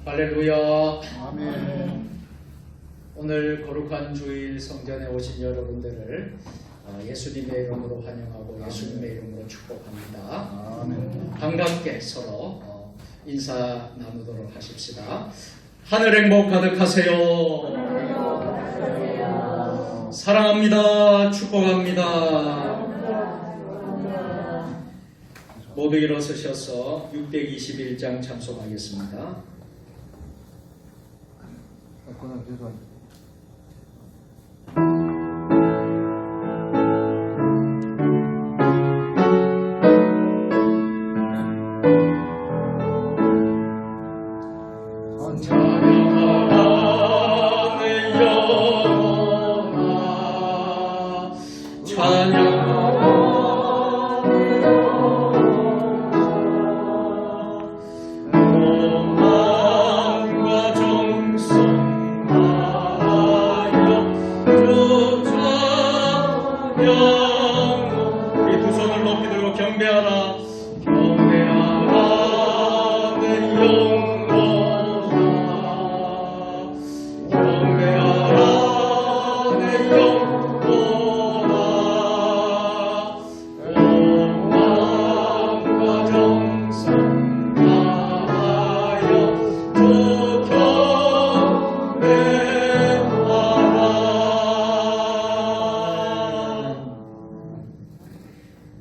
할렐루야. 아멘. 오늘 거룩한 주일 성전에 오신 여러분들을 예수님의 이름으로 환영하고 예수님의 이름으로 축복합니다. 아멘. 반갑게 서로 인사 나누도록 하십시다. 하늘 행복 가득하세요. 사랑합니다. 축복합니다. 모두 일어서셔서 621장 참석하겠습니다.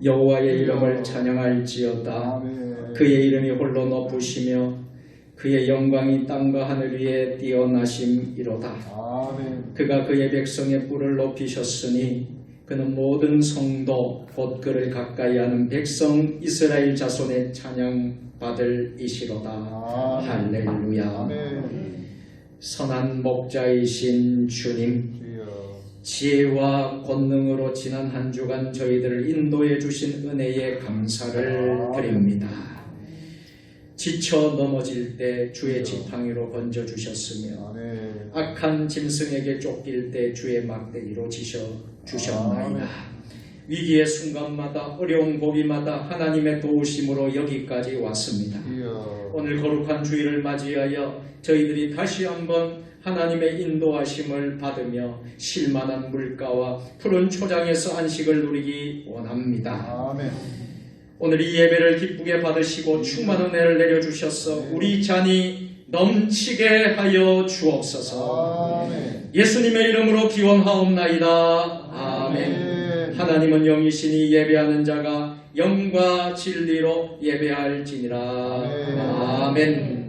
여호와의 이름을 찬양할지어다. 그의 이름이 홀로 높으시며 그의 영광이 땅과 하늘 위에 뛰어나심이로다. 그가 그의 백성의 뿔을 높이셨으니 그는 모든 성도 곧 그를 가까이 하는 백성 이스라엘 자손의 찬양받을 이시로다. 할렐루야. 선한 목자이신 주님, 지혜와 권능으로 지난 한 주간 저희들을 인도해 주신 은혜에 감사를 드립니다. 지쳐 넘어질 때 주의 지팡이로 건져주셨으며 악한 짐승에게 쫓길 때 주의 막대기로 지셔주셨나이다. 위기의 순간마다 어려운 고비마다 하나님의 도우심으로 여기까지 왔습니다. 오늘 거룩한 주일을 맞이하여 저희들이 다시 한번 하나님의 인도하심을 받으며 쉴만한 물가와 푸른 초장에서 안식을 누리기 원합니다. 아멘. 오늘 이 예배를 기쁘게 받으시고 충만한 은혜를 내려주셔서 우리 잔이 넘치게 하여 주옵소서. 아멘. 예수님의 이름으로 기원하옵나이다. 아멘. 하나님은 영이시니 예배하는 자가 영과 진리로 예배할지니라. 아멘.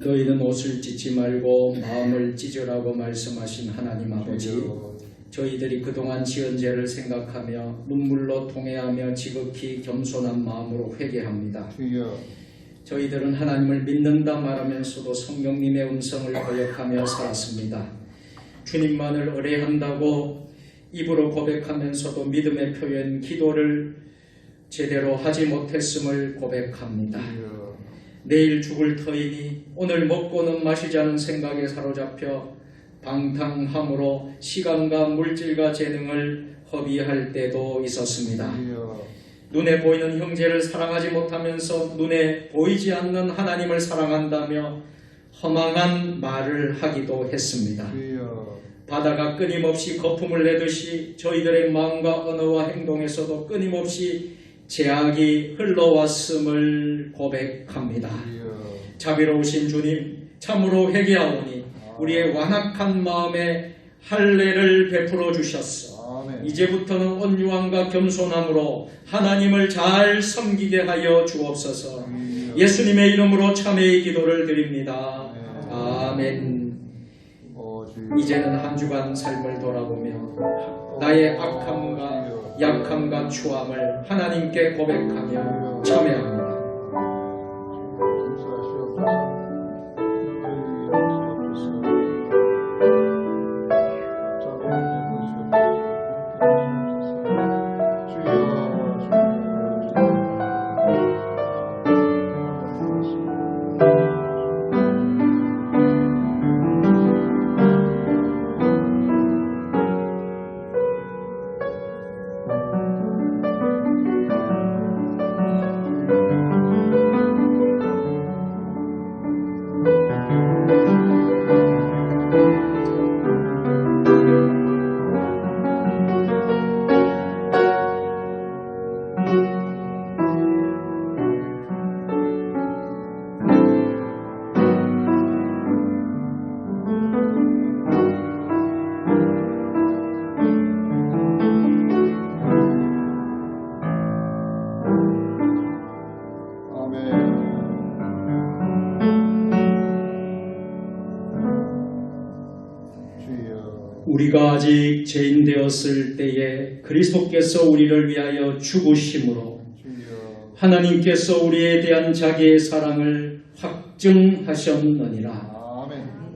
너희는 옷을 찢지 말고 마음을 찢으라고 말씀하신 하나님 아버지, 저희들이 그동안 지은 죄를 생각하며 눈물로 통회하며 지극히 겸손한 마음으로 회개합니다. 저희들은 하나님을 믿는다 말하면서도 성령님의 음성을 거역하며 살았습니다. 주님만을 의뢰한다고 입으로 고백하면서도 믿음의 표현, 기도를 제대로 하지 못했음을 고백합니다. 내일 죽을 터이니 오늘 먹고는 마시지 않은 생각에 사로잡혀 방탕함으로 시간과 물질과 재능을 허비할 때도 있었습니다. 눈에 보이는 형제를 사랑하지 못하면서 눈에 보이지 않는 하나님을 사랑한다며 허망한 말을 하기도 했습니다. 바다가 끊임없이 거품을 내듯이 저희들의 마음과 언어와 행동에서도 끊임없이 죄악이 흘러왔음을 고백합니다. 자비로우신 주님, 참으로 회개하오니 우리의 완악한 마음에 할례를 베풀어 주셨어. 이제부터는 온유함과 겸손함으로 하나님을 잘 섬기게 하여 주옵소서. 예수님의 이름으로 참회의 기도를 드립니다. 아멘. 이제는 한 주간 삶을 돌아보며 나의 악함과 약함과 추함을 하나님께 고백하며 참여합니다. 우리가 아직 죄인 되었을 때에 그리스도께서 우리를 위하여 죽으심으로 하나님께서 우리에 대한 자기의 사랑을 확증하셨느니라.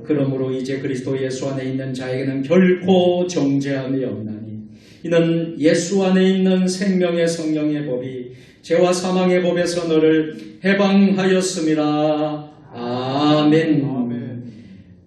그러므로 이제 그리스도 예수 안에 있는 자에게는 결코 정죄함이 없나니 이는 예수 안에 있는 생명의 성령의 법이 죄와 사망의 법에서 너를 해방하였음이라. 아멘.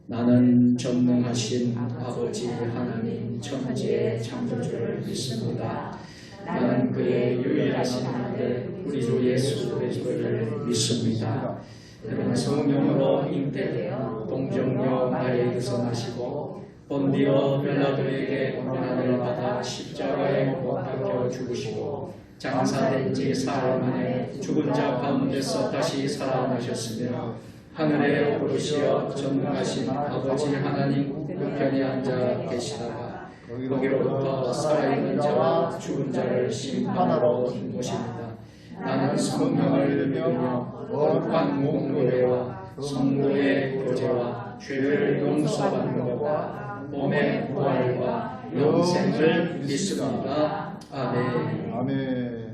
나는 전능하신 아버지 하나님 천지의 창조주를 믿습니다. 나는 그의 유일하신 아들 우리 주 예수 그리스도를 믿습니다. 그는 성령으로 잉태되어 동정녀 마리아에게서 나시고 본디오 빌라도에게 고난을 받아 십자가에 못 박혀 죽으시고 장사된 지 사흘 만에 죽은 자 가운데서 다시 살아나셨으며 하늘에 오르시어 전능하신 아버지 하나님 우편에 앉아 계시다가 거기로부터 살아있는 자와 죽은 자를 심판하러 온 것입니다. 나는 성령을 믿으며 거룩한 공교회와 성도의 교제와 죄를 용서받는 것과 몸의 부활과 영생을 믿습니다. 아멘. 아멘.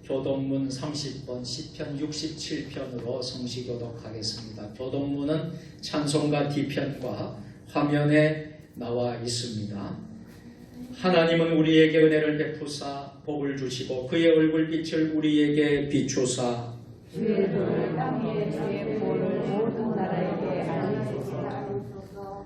교동문 30번 시편 67편으로 성시교독하겠습니다. 교동문은 찬송가 뒤편과 화면에 나와 있습니다. 하나님은 우리에게 은혜를 베푸사 복을 주시고 그의 얼굴빛을 우리에게 비추사 주의 도를 땅에 주의 구원을 모든 나라에게 알리소서.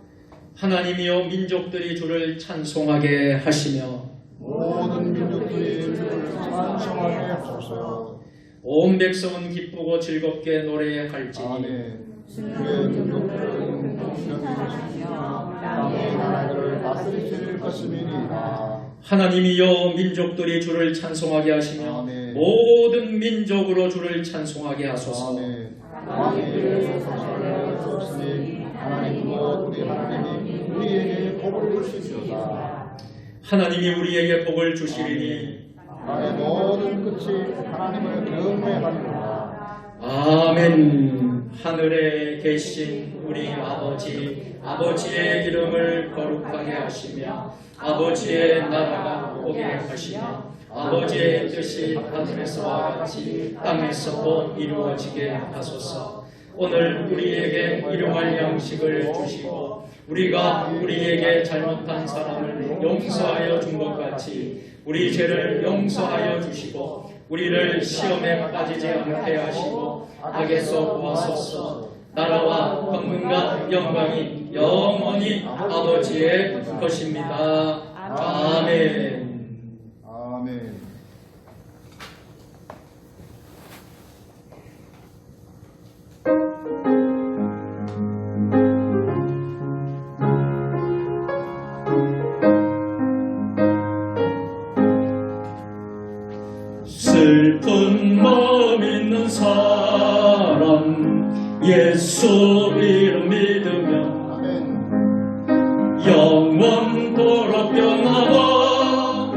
하나님이여 민족들이 주를 찬송하게 하시며 모든 민족들이 주를 찬송하게 하소서. 온 백성은 기쁘고 즐겁게 노래할지니 아멘. 주의 민족들은 공평하시며 땅의 나라를 다스리실 것임이니라. 하나님이여 민족들이 주를 찬송하게 하시며 아멘. 모든 민족으로 주를 찬송하게 하소서. 아멘. 하나님의 사랑을 주셨으니 하나님과 우리 하나님이 우리에게 복을 주시리로다. 하나님이 우리에게 복을 주시리니 나의 모든 끝이 하나님을 경외하리로다. 아멘. 하늘에 계신 우리 아버지의 이름을 거룩하게 하시며 아버지의 나라가 오게 하시며 아버지의 뜻이 하늘에서와 같이 땅에서도 이루어지게 하소서. 오늘 우리에게 일용할 양식을 주시고 우리가 우리에게 잘못한 사람을 용서하여 준 것 같이 우리 죄를 용서하여 주시고 우리를 시험에 빠지지 않게 하시고 악에서 구하소서. 나라와 권능과 영광이 영원히 아버지의 것입니다. 아멘. 아멘. 슬픈 마음 있는 사람 예수 이름 믿으며 아멘. 영원토록 변화와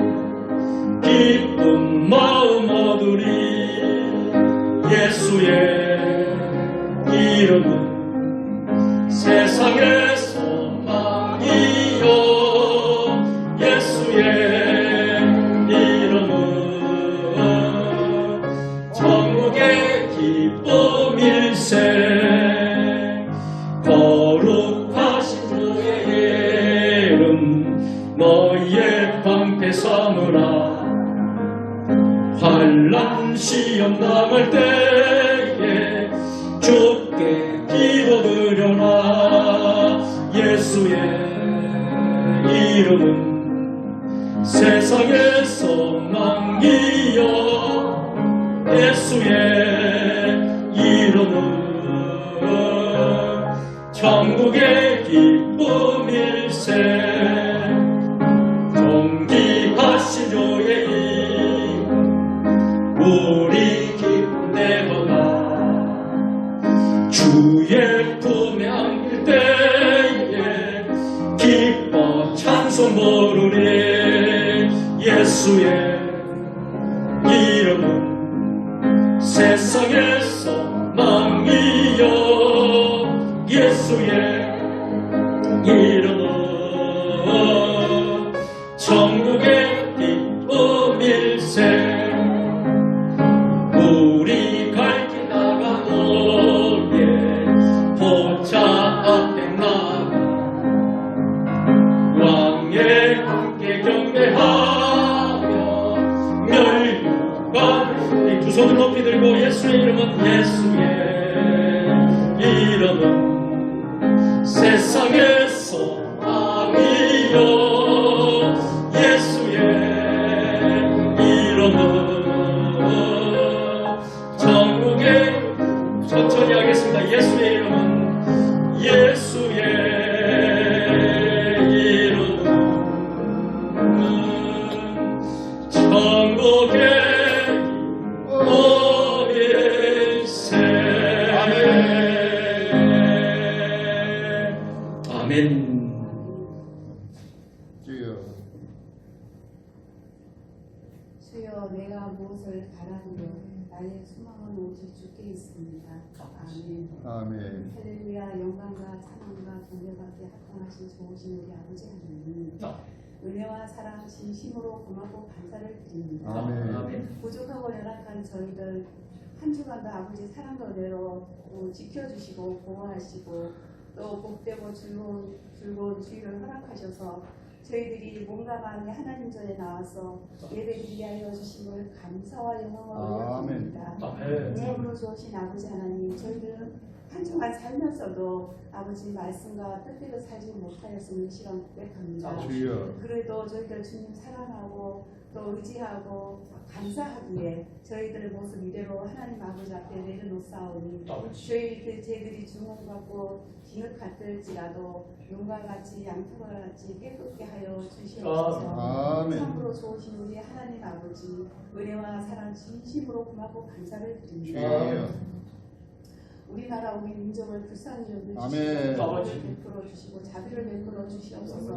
기쁜 마음 얻으리. 예수의 이름은 세상의 소망이요 예수의 이름 함께 기도드려라. 예수의 이름은 세상의 소망이여. 예수의 이름은 천국의 기쁨일세. 존귀하신 주의 이름 우리 기쁘내도다. 주의 품에 안길 때에 기뻐 찬송 부르리. 예수의 이름은 세상의 소망이여. 예수의 이름은 천국의 기쁨일세. 우리 갈 길 나가오예 보좌 앞에 나가 왕의 함께 경배하며 멸류관. 이 두 손을 높이 들고 예수의 이름은 세상의 소망이여. 예수의 이름은 천국의. 천천히 하겠습니다. 예수의 이름은 천국의 어릴세. 아멘. 주여. 주여, 내가 무엇을 바라보며 나의 소망은 오직 주께 있습니다. 아멘. 아멘. 할렐루야. 영광과 찬양과 경배받게 합당하신 좋으신 우리 아버지 하나님, 은혜와 사랑 진심으로 고맙고 감사를 드립니다. 아멘. 부족하고 연약한 저희들 한 주간도 아버지 사랑과 은혜로 지켜주시고 보호하시고 또 복되고 즐거운 주일을 허락하셔서 저희들이 몸과 마음이 하나님 전에 나와서 예배드리게 하여 주심을 감사와 영광으로 아멘. 여깁니다. 참으로 좋으신 아버지 하나님, 저희들은 한 주간 살면서도 아버지 말씀과 뜻대로 살지 못하였음을 시간 고백합니다. 주여. 그래도 저희들 주님 사랑하고 또 의지하고 감사하기에 저희들의 모습 이대로 하나님 아버지 앞에 내려놓사오니 저희들이 주문받고 진흙같을지라도 용과 같이 양털과 같이 깨끗게 하여 주시옵소서. 아멘. 참으로 좋으신 우리 하나님 아버지, 은혜와 사랑 진심으로 고맙고 감사를 드립니다. 주여. 우리나라 우리 민족을 불쌍히 여겨주시고 아멘. 자비를 베풀어 주시고 자비를 베풀어 주시옵소서.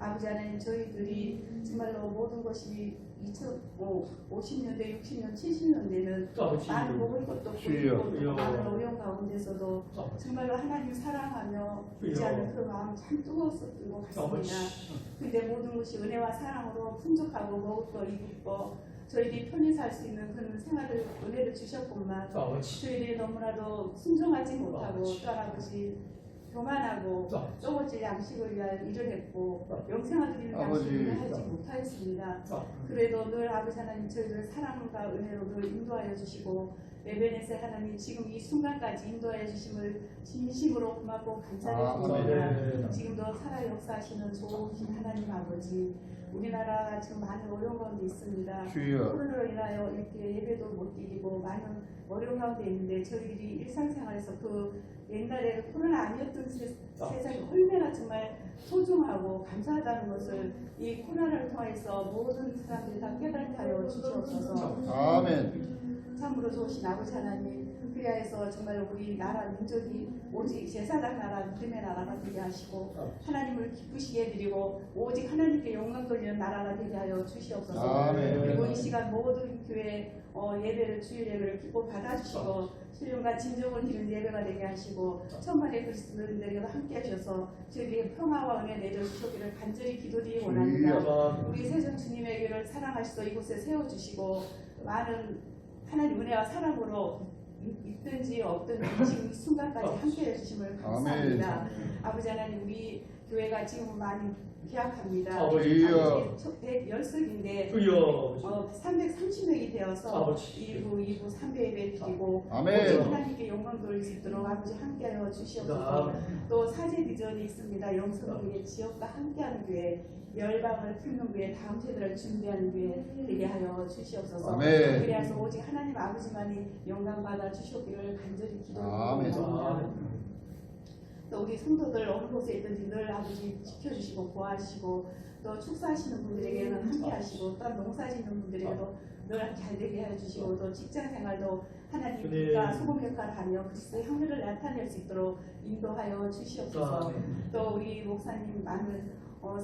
아버지 하나님, 저희들이 정말로 모든 것이 2050년대, 60년, 70년대는 많은 먹을 것도 없고 주여. 많은 어려운 가운데서도 정말로 하나님 사랑하며 의지하는 그 마음 참 뜨거웠었던 것 같습니다. 근데 모든 것이 은혜와 사랑으로 풍족하고 먹을 거 입을 거 저희들이 편히 살 수 있는 그런 생활을 은혜를 주셨건만 저희들이 너무나도 순종하지 못하고 또 아버지 교만하고 썩어질 양식을 위하여 일을 했고 영생을 드리는 양식을 하지 못하였습니다. 그래도 늘 아버지 하나님 저희를 사랑과 은혜로 늘 인도하여 주시고 에베네셀 하나님 지금 이 순간까지 인도하여 주심을 진심으로 고맙고 감사를 드립니다. 지금도 살아 역사하시는 좋으신 하나님 아버지, 우리나라가 지금 많은 어려운 가운데 있습니다. 주여. 코로나로 인하여 이렇게 예배도 못 드리고 많은 어려운 가운데 있는데 저희들이 일상생활에서 그 옛날에 코로나 아니었던 세상이 얼마나 정말 소중하고 감사하다는 것을 이 코로나를 통해서 모든 사람들이 다 깨닫게 하여 주시옵소서. 아멘. 참으로 좋으신 아버지 하나님, 그리하여서 정말 우리 나라 민족이 오직 제사장 나라, 믿음의 나라가 되게 하시고 하나님을 기쁘시게 해드리고 오직 하나님께 영광 돌리는 나라가 되게 하여 주시옵소서. 아멘. 그리고 이 시간 모든 교회 예배를, 주일 예배를 기뻐 받아주시고 신령과 진정을 이룬 예배가 되게 하시고 천만의 그리스도인들과 함께 하셔서 저희에게 평화와 은혜 내려주시기를 간절히 기도드리기 원합니다. 우리 세전 주님의 교회를 사랑하시고 이곳에 세워주시고 많은 하나님 은혜와 사랑으로 있든지 없든지 지금 이 순간까지 함께 해주심을 감사합니다. 아버지 하나님, 우리 교회가 지금 많이 계약합니다. 아버지요. 110석인데 주여 330명이 되어서 아버지. 2부 3배 드리고 아멘. 하나님께 영광 돌릴 수 있도록 아버지 함께하여 주시옵소서. 또 사제 비전이 있습니다. 영성교회 지역과 함께하는 교회, 열방을 품는 교회, 다음 세대를 준비하는 교회 되게 하여 주시옵소서. 아멘. 그래서 오직 하나님 아버지만이 영광 받아 주시옵기를 간절히 아멘. 기도드립니다. 또 우리 성도들 어느 곳에 있든지 늘 아버지 지켜주시고 보호하시고 또 축사하시는 분들에게는 함께하시고 또 농사짓는 분들에게도 늘 잘되게 해주시고 또 직장생활도 하나님과 소금 역할하며 그리스도의 향기를 나타낼 수 있도록 인도하여 주시옵소서. 또 우리 목사님 많은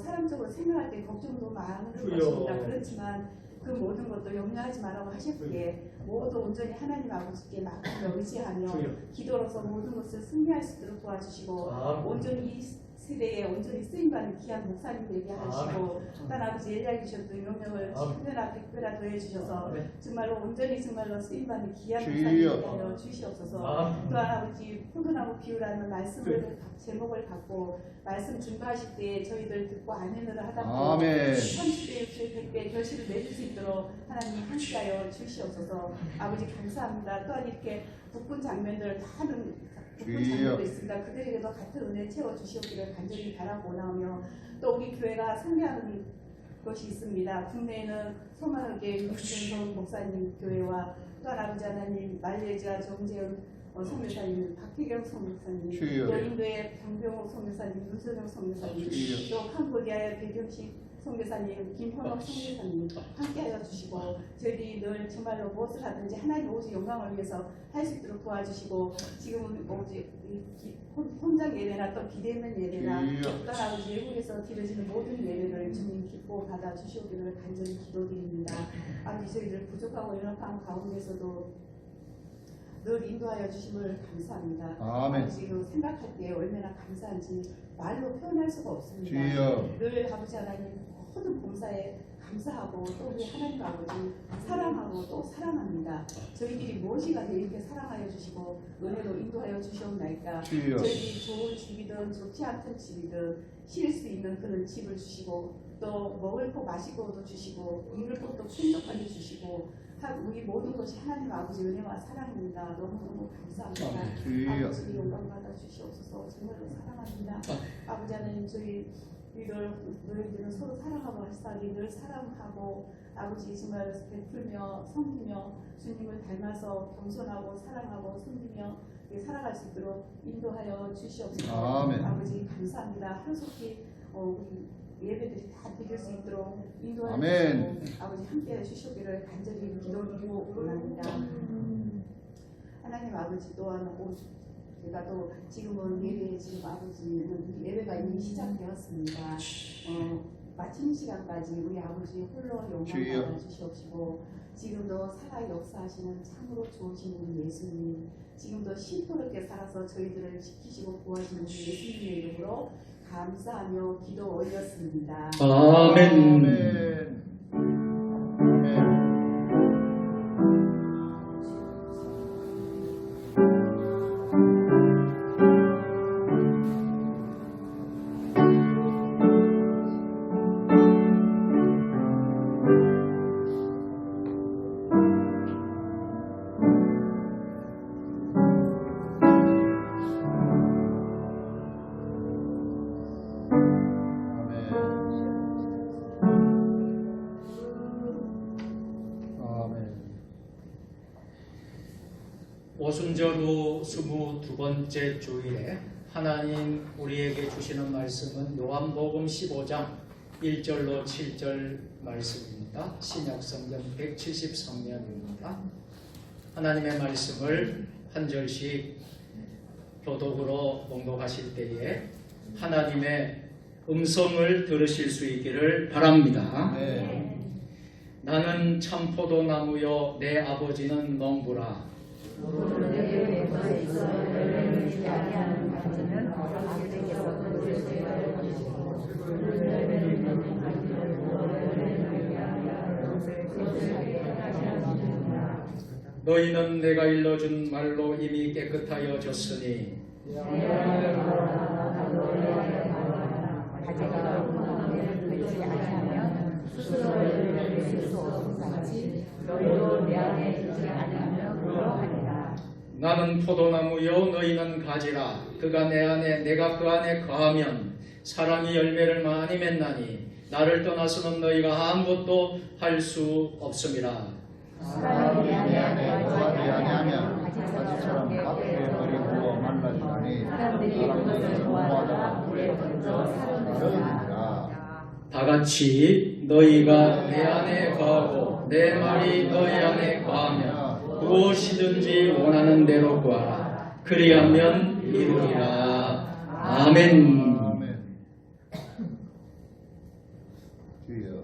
사람적으로 생각할 때 걱정도 많을 것입니다. 그렇지만 그 모든 것도 염려하지 말라고 하셨기에 모두 온전히 하나님 아버지께 맡기며 의지하며 기도로서 모든 것을 승리할 수 있도록 도와주시고 온전히 이 세대에 온전히 쓰임받는 귀한 목사님 되게 하시고 딴 아버지 엘리야에게 주셨던 명령을 천년아 백배라 더해주셔서 정말로 온전히 정말로 쓰임받는 귀한 목사님 되게 하여 주시옵소서. 또한 아버지 포도나무 비유라는 말씀을 제목을 갖고 말씀 증거하실 때 저희들 듣고 아멘으로 하다 보니 30배, 60배, 100배 결실을 맺을 수 있도록 하나님 함께하여 주시옵소서. 아버지 감사합니다. 또한 이렇게 북분 장면들 다른 북분 장면도 있습니다. 그들에게도 같은 은혜 채워주시옵기를 간절히 바라고 나오며 또 우리 교회가 선교하는 것이 있습니다. 국내에는 소망하게 윤준성 목사님 교회와 또한 아버지 하나님 말레이시아 정재현 성교사님, 박혜경 성교사님, 또 인도의 강병호 성교사님, 윤선영 성교사님, 또 캄보디아의 배경식 성교사님, 김현옥 성교사님 함께하여 주시고 저희들이 늘 정말로 무엇을 하든지 하나님 오직 영광을 위해서 할 수 있도록 도와주시고 지금은 오직 혼장 예배나 또 기대는 예배나 또 아버지 외국에서 드려지는 모든 예배를 주님 기뻐 받아 주시오기를 간절히 기도드립니다. 아버지 저희들 부족하고 연약한 가운데서도 늘 인도하여 주심을 감사합니다. 아버지 그 생각할 때 얼마나 감사한지 말로 표현할 수가 없습니다. 늘 아버지 하나님 모든 봉사에 감사하고 또 우리 하나님 아버지 사랑하고 또 사랑합니다. 저희들이 무엇이가 이렇게 사랑하여 주시고 은혜로 인도하여 주시옵나이까. 저희들이 좋은 집이든 좋지 않던 집이든 쉴 수 있는 그런 집을 주시고 또 먹을 거 마실 것도 주시고 입을 것도 풍족하게 주시고 우리 모든 것이 하나님 아버지 은혜와 사랑입니다. 너무너무 감사합니다. 아버지 영광 받아 주시옵소서. 정말로 사랑합니다. 아버지 하나님 너희들은 서로 사랑하고 하시다니 늘 사랑하고 아버지 정말 베풀며 섬기며 주님을 닮아서 겸손하고 사랑하고 섬기며 살아갈 수 있도록 인도하여 주시옵소서. 아버지 감사합니다. 하루속히 우리 예배들이 다 드릴 수 있도록 인도하여 주시고 아버지 함께해 주시기를 간절히 기도드리고 원합니다. 하나님 아버지 또한 제가 또 지금은 예배 지금 아버지는 예배가 이미 시작되었습니다. 마치는 시간까지 우리 아버지 홀로 영광 받아 주시옵시고 지금도 살아 역사하시는 참으로 좋으신 우리 예수님 지금도 신토롭게 살아서 저희들을 지키시고 구하시는 우리 예수님의 이름으로 감사하며 기도 올렸습니다. 아멘. 오순절 후 22번째 주일에 하나님 우리에게 주시는 말씀은 요한복음 15장 1절로 7절 말씀입니다. 신약성경 173면입니다. 하나님의 말씀을 한 절씩 교독으로 봉독하실 때에 하나님의 음성을 들으실 수 있기를 바랍니다. 나는 참포도나무요 내 아버지는 농부라. 너희는 내가 일러준 말로 이미 깨끗하여졌으니 가지가 원하는 되지 아니하면 스스로 열매를 맺을 수 없음 같이 너희도 내 안에 있지 아니하면 그러하리라. 나는 포도나무요 너희는 가지라. 그가 내 안에 내가 그 안에 거하면 사람이 열매를 많이 맺나니 나를 떠나서는 너희가 아무것도 할 수 없음이라. 사람이 내 안에 거하지 아니하면 가지처럼 가지처럼 밭에 버리고 말라지나니 사람들이 그것을 좋아하다가 물에 던져 사르느니라. 여름이라. 다 같이 너희가 내 안에 거하고 내 말이 너희 안에 거하면 무엇이든지 원하는 대로 구하라. 그리하면 이루리라. 아멘. 아멘. 주여.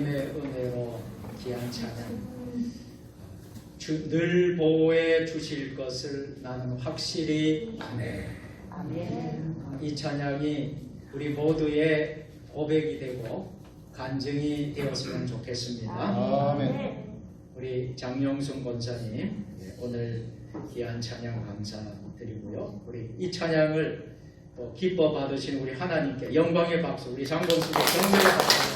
하나님의 은혜로 귀한 찬양, 늘 보호해 주실 것을 나는 확실히 아네. 아멘. 이 찬양이 우리 모두의 고백이 되고 간증이 되었으면 좋겠습니다. 아멘. 우리 장영순 권사님, 오늘 귀한 찬양 감사드리고요. 우리 이 찬양을 또 기뻐 받으신 우리 하나님께 영광의 박수, 우리 장권수도 경배의 박수.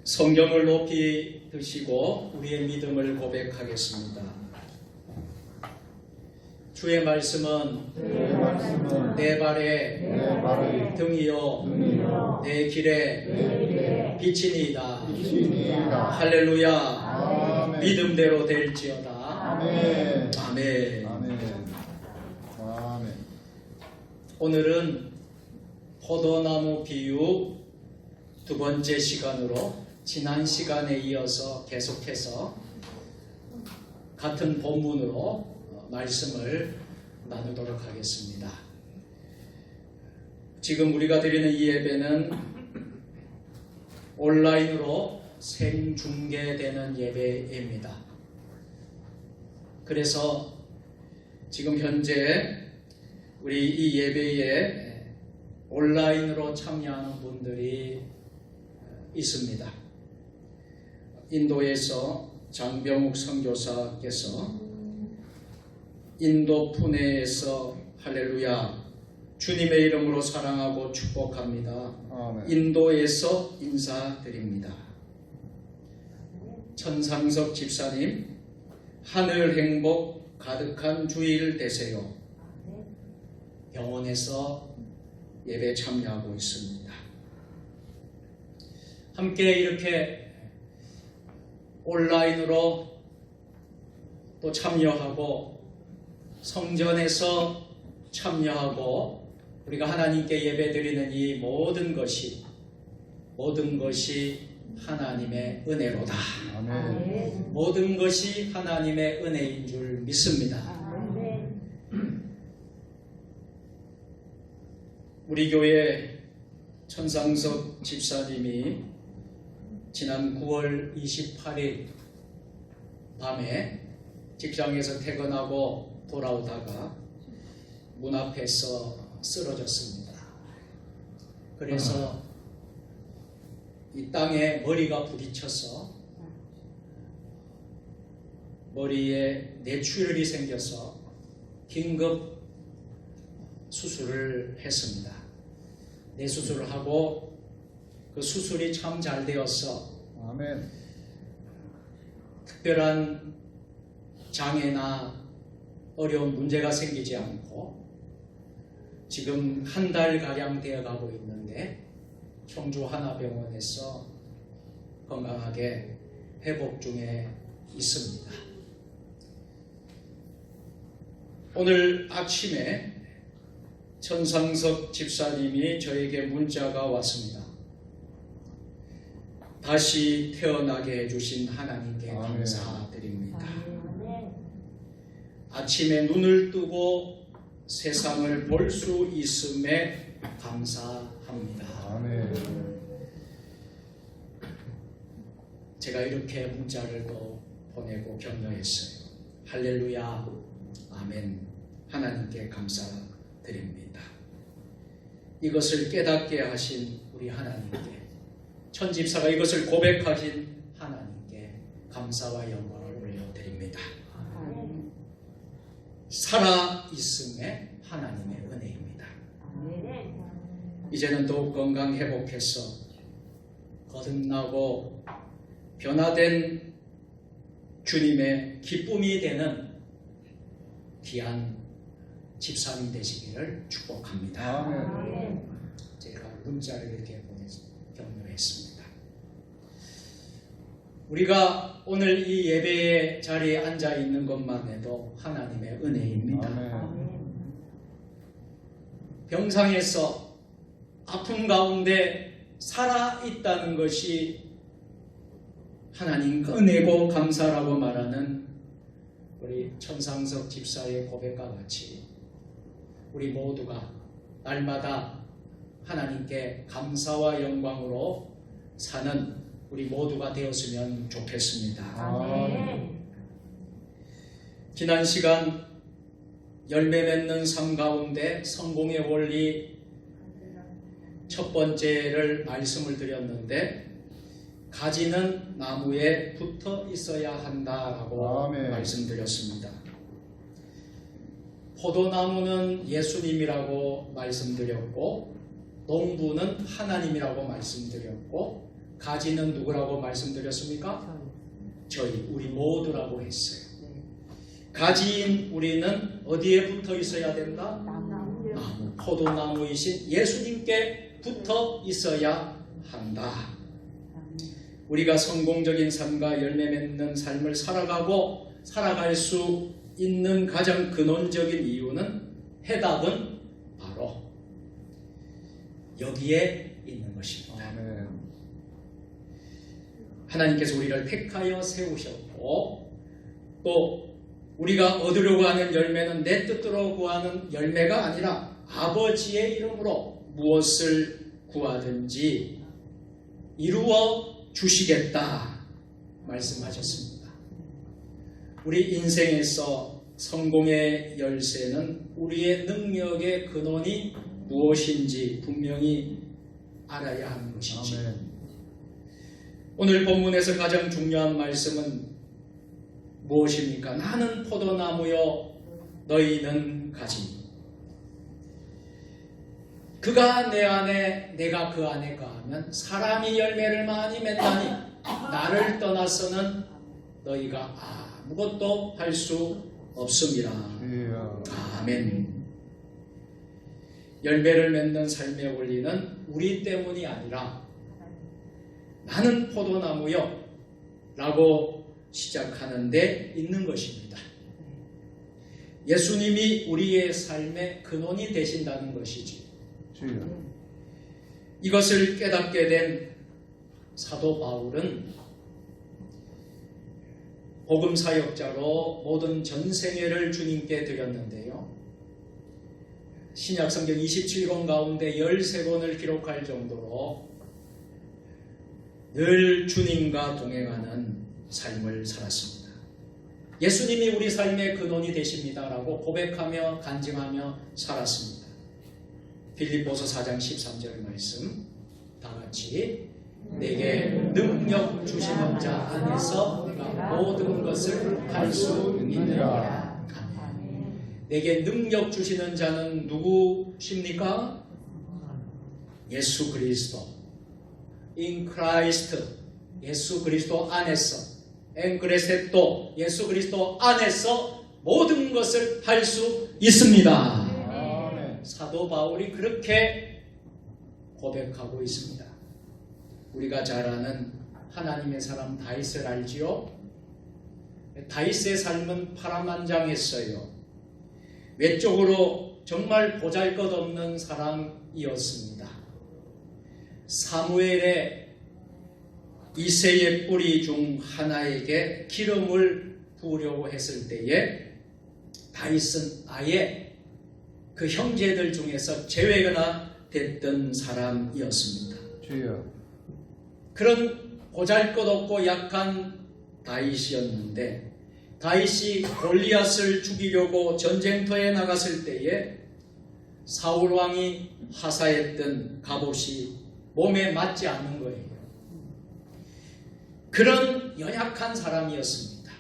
성경을 높이 드시고 우리의 믿음을 고백하겠습니다. 주의 말씀은 내 말씀은 내 발에 내 발의 등이요 등이요 내 길에 내 길에 빛이니이다. 빛이니이다. 할렐루야. 아멘. 믿음대로 될지어다. 아멘. 아멘. 아멘. 아멘. 오늘은 포도나무 비유 두 번째 시간으로 지난 시간에 이어서 계속해서 같은 본문으로 말씀을 나누도록 하겠습니다. 지금 우리가 드리는 이 예배는 온라인으로 생중계되는 예배입니다. 그래서 지금 현재 우리 이 예배에 온라인으로 참여하는 분들이 있습니다. 인도에서 장병욱 선교사께서 인도 푸네에서 할렐루야 주님의 이름으로 사랑하고 축복합니다. 아멘. 인도에서 인사드립니다. 천상석 집사님, 하늘 행복 가득한 주일 되세요. 병원에서 예배 참여하고 있습니다. 함께 이렇게 온라인으로 또 참여하고 성전에서 참여하고 우리가 하나님께 예배드리는 이 모든 것이 하나님의 은혜로다. 아멘. 모든 것이 하나님의 은혜인 줄 믿습니다. 우리 교회 천상석 집사님이 지난 9월 28일 밤에 직장에서 퇴근하고 돌아오다가 문 앞에서 쓰러졌습니다. 그래서 이 땅에 머리가 부딪혀서 머리에 뇌출혈이 생겨서 긴급 수술을 했습니다. 뇌수술을 하고 그 수술이 참 잘 되어서 아멘. 특별한 장애나 어려운 문제가 생기지 않고 지금 한 달가량 되어가고 있는데 청주 하나병원에서 건강하게 회복 중에 있습니다. 오늘 아침에 천상석 집사님이 저에게 문자가 왔습니다. 다시 태어나게 해주신 하나님께 아멘. 감사드립니다. 아침에 눈을 뜨고 세상을 볼 수 있음에 감사합니다. 아멘. 제가 이렇게 문자를 또 보내고 격려했어요. 할렐루야, 아멘. 하나님께 감사드립니다. 이것을 깨닫게 하신 우리 하나님께, 천집사가 이것을 고백하신 하나님께 감사와 영광을 올려드립니다. 살아있음에 하나님의 은혜입니다. 이제는 더욱 건강 회복해서 거듭나고 변화된 주님의 기쁨이 되는 귀한 집사님 되시기를 축복합니다. 아멘. 제가 문자를 이렇게 보내서 격려했습니다. 우리가 오늘 이 예배의 자리에 앉아 있는 것만 해도 하나님의 은혜입니다. 아멘. 병상에서 아픔 가운데 살아있다는 것이 하나님 은혜고 감사라고 말하는 우리 천상석 집사의 고백과 같이 우리 모두가 날마다 하나님께 감사와 영광으로 사는 우리 모두가 되었으면 좋겠습니다. 아멘. 지난 시간 열매 맺는 삶 가운데 성공의 원리 첫 번째를 말씀을 드렸는데 가지는 나무에 붙어 있어야 한다라고 아멘. 말씀드렸습니다. 포도나무는 예수님이라고 말씀드렸고 농부는 하나님이라고 말씀드렸고 가지는 누구라고 말씀드렸습니까? 저희 우리 모두라고 했어요. 가지인 우리는 어디에 붙어 있어야 된다? 나무, 포도나무이신 예수님께 붙어 있어야 한다. 우리가 성공적인 삶과 열매 맺는 삶을 살아갈 수 있는 가장 근원적인 이유는 해답은 바로 여기에 있는 것입니다. 아멘. 하나님께서 우리를 택하여 세우셨고 또 우리가 얻으려고 하는 열매는 내 뜻대로 구하는 열매가 아니라 아버지의 이름으로 무엇을 구하든지 이루어 주시겠다 말씀하셨습니다. 우리 인생에서 성공의 열쇠는 우리의 능력의 근원이 무엇인지 분명히 알아야 하는 것이지. 아멘. 오늘 본문에서 가장 중요한 말씀은 무엇입니까? 나는 포도나무요 너희는 가지. 그가 내 안에 내가 그 안에 거하면 사람이 열매를 많이 맺나니 나를 떠나서는 너희가 아무것도 할 수 없음이라. 주여. 아멘. 열매를 맺는 삶의 원리는 우리 때문이 아니라 나는 포도나무요 라고 시작하는 데 있는 것입니다. 예수님이 우리의 삶의 근원이 되신다는 것이지. 주여. 이것을 깨닫게 된 사도 바울은 복음 사역자로 모든 전생애를 주님께 드렸는데요. 신약 성경 27권 가운데 13권을 기록할 정도로 늘 주님과 동행하는 삶을 살았습니다. 예수님이 우리 삶의 근원이 되십니다라고 고백하며 간증하며 살았습니다. 빌립보서 4장 13절 말씀 다 같이 내게 능력 주시는 자 안에서 내가 모든 것을 할 수 있느니라. 아멘. 내게 능력 주시는 자는 누구십니까? 예수 그리스도. In Christ. 예수 그리스도 안에서. En Cristo. 예수 그리스도 안에서 모든 것을 할 수 있습니다. 아멘. 사도 바울이 그렇게 고백하고 있습니다. 우리가 잘 아는 하나님의 사람 다윗을 알지요? 다윗의 삶은 파란만장했어요. 외적으로 정말 보잘것없는 사람이었습니다. 사무엘의 이새의 뿌리 중 하나에게 기름을 부으려고 했을 때에 다윗은 아예 그 형제들 중에서 제외가 됐던 사람이었습니다. 주여. 그런 보잘것없고 약한 다윗이었는데 다윗이 골리앗을 죽이려고 전쟁터에 나갔을 때에 사울 왕이 하사했던 갑옷이 몸에 맞지 않는 거예요. 그런 연약한 사람이었습니다.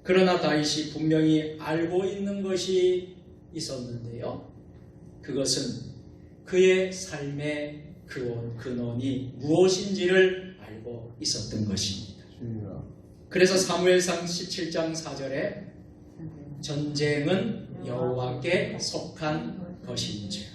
그러나 다윗이 분명히 알고 있는 것이 있었는데요. 그것은 그의 삶의 근원이 무엇인지를 알고 있었던 것입니다. 주여. 그래서 사무엘상 17장 4절에 전쟁은 여호와께 속한 것인지.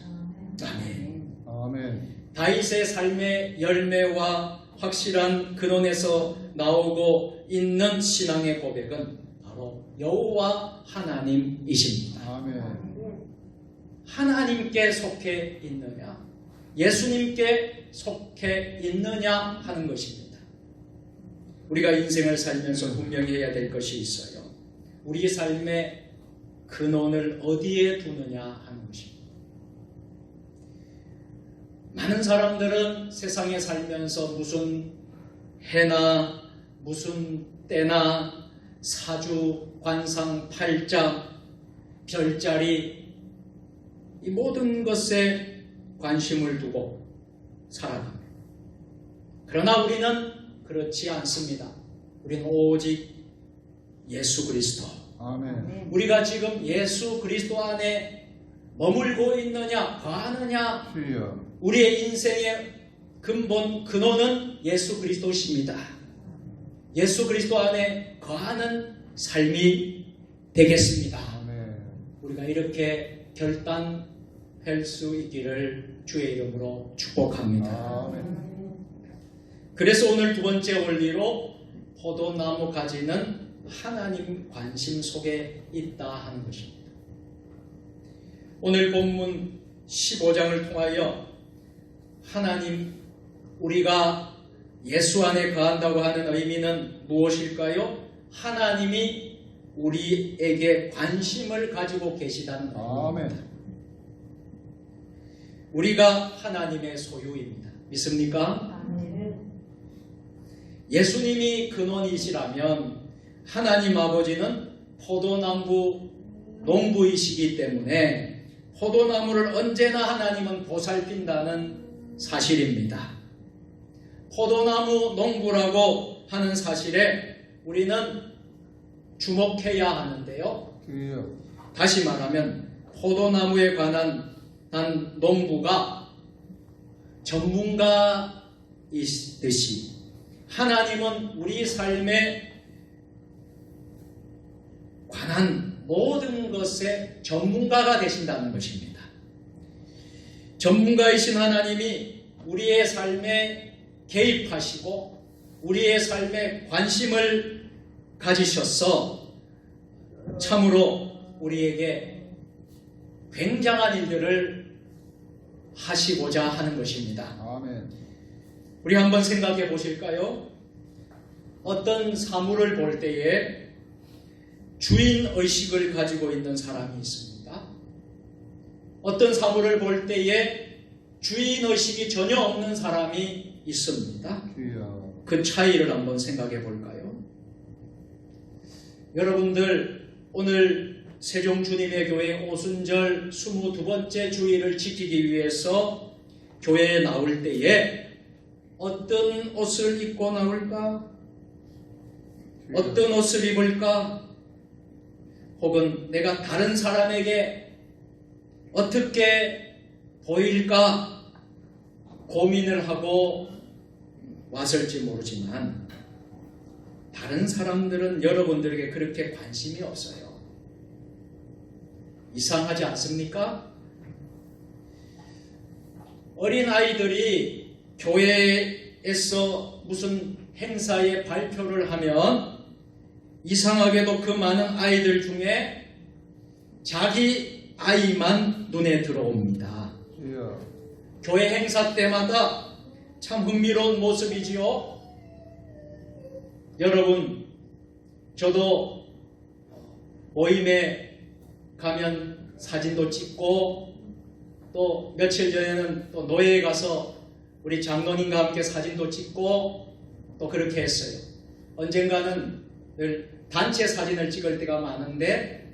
아멘. 아멘. 다윗의 삶의 열매와 확실한 근원에서 나오고 있는 신앙의 고백은 바로 여호와 하나님이십니다. 아멘. 하나님께 속해 있느냐, 예수님께 속해 있느냐 하는 것입니다. 우리가 인생을 살면서 분명히 해야 될 것이 있어요. 우리 삶의 근원을 어디에 두느냐 하는 것입니다. 많은 사람들은 세상에 살면서 무슨 해나 무슨 때나 사주, 관상, 팔자, 별자리 이 모든 것에 관심을 두고 살아갑니다. 그러나 우리는 그렇지 않습니다. 우리는 오직 예수 그리스도, 아멘. 우리가 지금 예수 그리스도 안에 머물고 있느냐, 거하느냐, 주여. 우리의 인생의 근본, 근원은 예수 그리스도십니다. 예수 그리스도 안에 거하는 삶이 되겠습니다. 아멘. 우리가 이렇게 결단할 수 있기를 주의 이름으로 축복합니다. 아멘. 그래서 오늘 두 번째 원리로 포도나무 가지는 하나님 관심 속에 있다 하는 것입니다. 오늘 본문 15장을 통하여 하나님, 우리가 예수 안에 거한다고 하는 의미는 무엇일까요? 하나님이 우리에게 관심을 가지고 계시다는 아멘. 의미입니다. 우리가 하나님의 소유입니다. 믿습니까? 예수님이 근원이시라면 하나님 아버지는 포도나무 농부이시기 때문에 포도나무를 언제나 하나님은 보살핀다는 사실입니다. 포도나무 농부라고 하는 사실에 우리는 주목해야 하는데요. 주여. 다시 말하면 포도나무에 관한 농부가 전문가이듯이 하나님은 우리 삶에 관한 모든 것의 전문가가 되신다는 것입니다. 전문가이신 하나님이 우리의 삶에 개입하시고 우리의 삶에 관심을 가지셔서 참으로 우리에게 굉장한 일들을 하시고자 하는 것입니다. 아멘. 우리 한번 생각해 보실까요? 어떤 사물을 볼 때에 주인의식을 가지고 있는 사람이 있습니다. 어떤 사물을 볼 때에 주인의식이 전혀 없는 사람이 있습니다. 주여. 그 차이를 한번 생각해 볼까요? 여러분들 오늘 세종주님의 교회 오순절 22번째 주일을 지키기 위해서 교회에 나올 때에 어떤 옷을 입고 나올까? 주여. 어떤 옷을 입을까? 혹은 내가 다른 사람에게 어떻게 보일까 고민을 하고 왔을지 모르지만 다른 사람들은 여러분들에게 그렇게 관심이 없어요. 이상하지 않습니까? 어린 아이들이 교회에서 무슨 행사에 발표를 하면 이상하게도 그 많은 아이들 중에 자기 아이만 눈에 들어옵니다. 주여. 교회 행사 때마다 참 흥미로운 모습이지요. 여러분, 저도 모임에 가면 사진도 찍고 또 며칠 전에는 또 노예에 가서 우리 장로님과 함께 사진도 찍고 또 그렇게 했어요. 언젠가는 늘 단체 사진을 찍을 때가 많은데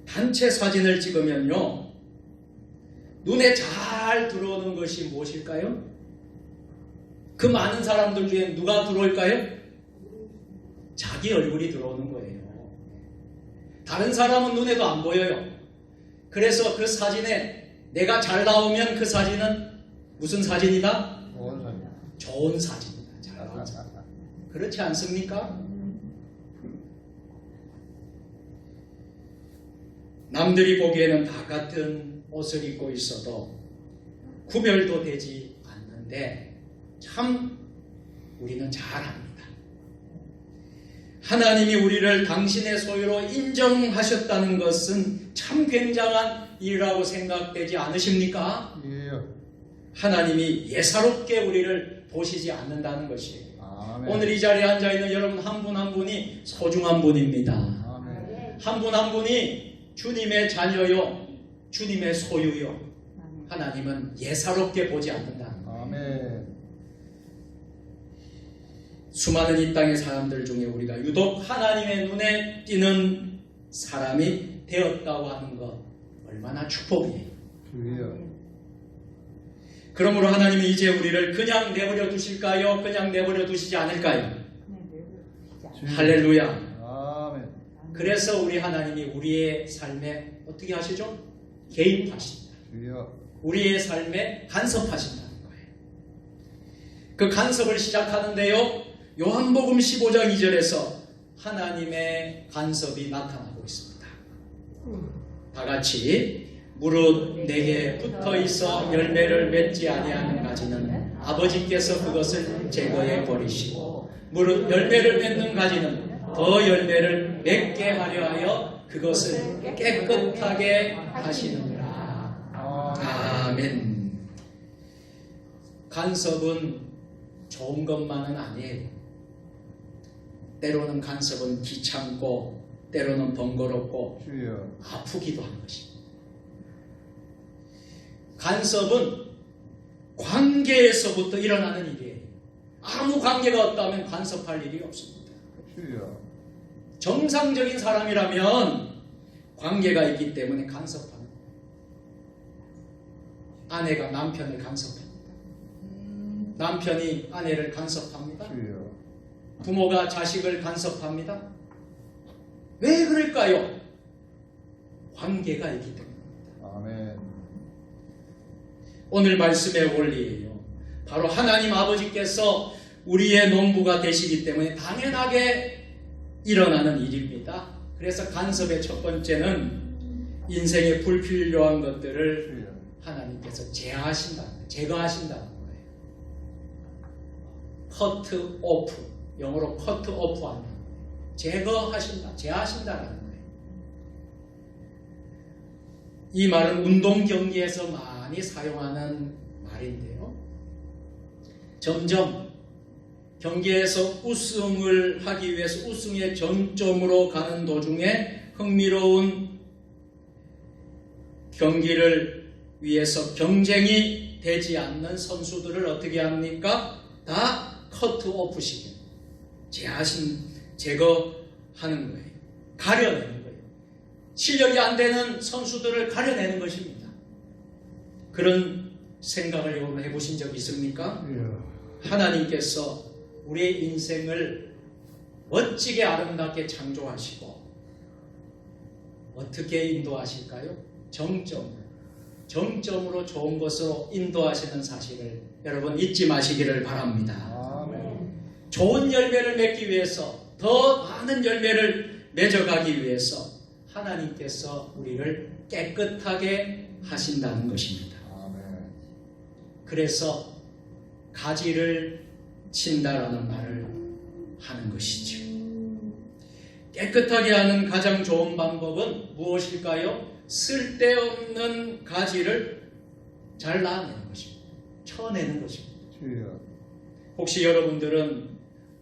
단체 사진을 찍으면요 눈에 잘 들어오는 것이 무엇일까요? 그 많은 사람들 중에 누가 들어올까요? 자기 얼굴이 들어오는 거예요. 다른 사람은 눈에도 안 보여요. 그래서 그 사진에 내가 잘 나오면 그 사진은 무슨 사진이다? 원사님. 좋은 사진이다. 잘 나온 사진. 그렇지 않습니까? 남들이 보기에는 다 같은 옷을 입고 있어도 구별도 되지 않는데 참 우리는 잘 압니다. 하나님이 우리를 당신의 소유로 인정하셨다는 것은 참 굉장한 일이라고 생각되지 않으십니까? 예. 하나님이 예사롭게 우리를 보시지 않는다는 것이에요. 아멘. 오늘 이 자리에 앉아있는 여러분 한 분 한 분이 소중한 분입니다. 아멘. 한 분 한 분이 주님의 자녀요, 주님의 소유요. 하나님은 예사롭게 보지 않는다는 거예요. 아멘. 수많은 이 땅의 사람들 중에 우리가 유독 하나님의 눈에 띄는 사람이 되었다고 하는 것 얼마나 축복이에요. 주여. 그러므로 하나님은 이제 우리를 그냥 내버려 두실까요? 그냥 내버려 두시지 않을까요? 할렐루야. 아멘. 그래서 우리 하나님이 우리의 삶에 어떻게 하시죠? 개입하신다. 주여. 우리의 삶에 간섭하신다는 거예요. 그 간섭을 시작하는데요, 요한복음 15장 2절에서 하나님의 간섭이 나타나고 있습니다. 다 같이 무릇 내게 붙어 있어 열매를 맺지 아니하는 가지는 아버지께서 그것을 제거해 버리시고, 무릇 열매를 맺는 가지는 더 열매를 맺게 하려 하여 그것을 깨끗하게 하시느니라. 아멘. 간섭은 좋은 것만은 아니에요. 때로는 간섭은 귀찮고, 때로는 번거롭고, 주여. 아프기도 한 것입니다. 간섭은 관계에서부터 일어나는 일이에요. 아무 관계가 없다면 간섭할 일이 없습니다. 주여. 정상적인 사람이라면 관계가 있기 때문에 간섭합니다. 아내가 남편을 간섭합니다. 남편이 아내를 간섭합니다. 주여. 부모가 자식을 간섭합니다. 왜 그럴까요? 관계가 있기 때문입니다. 아멘. 오늘 말씀의 원리예요. 바로 하나님 아버지께서 우리의 농부가 되시기 때문에 당연하게 일어나는 일입니다. 그래서 간섭의 첫 번째는 인생에 불필요한 것들을 주여. 하나님께서 제거하신다는 거예요. cut off, 영어로 cut off 하는 제거하신다, 제하신다라는 거예요. 이 말은 운동 경기에서 많이 사용하는 말인데요. 점점 경기에서 우승을 하기 위해서 우승의 정점으로 가는 도중에 흥미로운 경기를 위해서 경쟁이 되지 않는 선수들을 어떻게 합니까? 다 커트 오프 시킵니다. 제거하는 거예요. 가려내는 거예요. 실력이 안 되는 선수들을 가려내는 것입니다. 그런 생각을 여러분 해보신 적 있습니까? 주여. 하나님께서 우리의 인생을 멋지게 아름답게 창조하시고 어떻게 인도하실까요? 정점으로 좋은 것으로 인도하시는 사실을 여러분 잊지 마시기를 바랍니다. 아멘. 좋은 열매를 맺기 위해서, 더 많은 열매를 맺어가기 위해서 하나님께서 우리를 깨끗하게 하신다는 것입니다. 아멘. 그래서 가지를 친다라는 말을 하는 것이죠. 깨끗하게 하는 가장 좋은 방법은 무엇일까요? 쓸데없는 가지를 잘라내는 것입니다. 쳐내는 것입니다. 주여. 혹시 여러분들은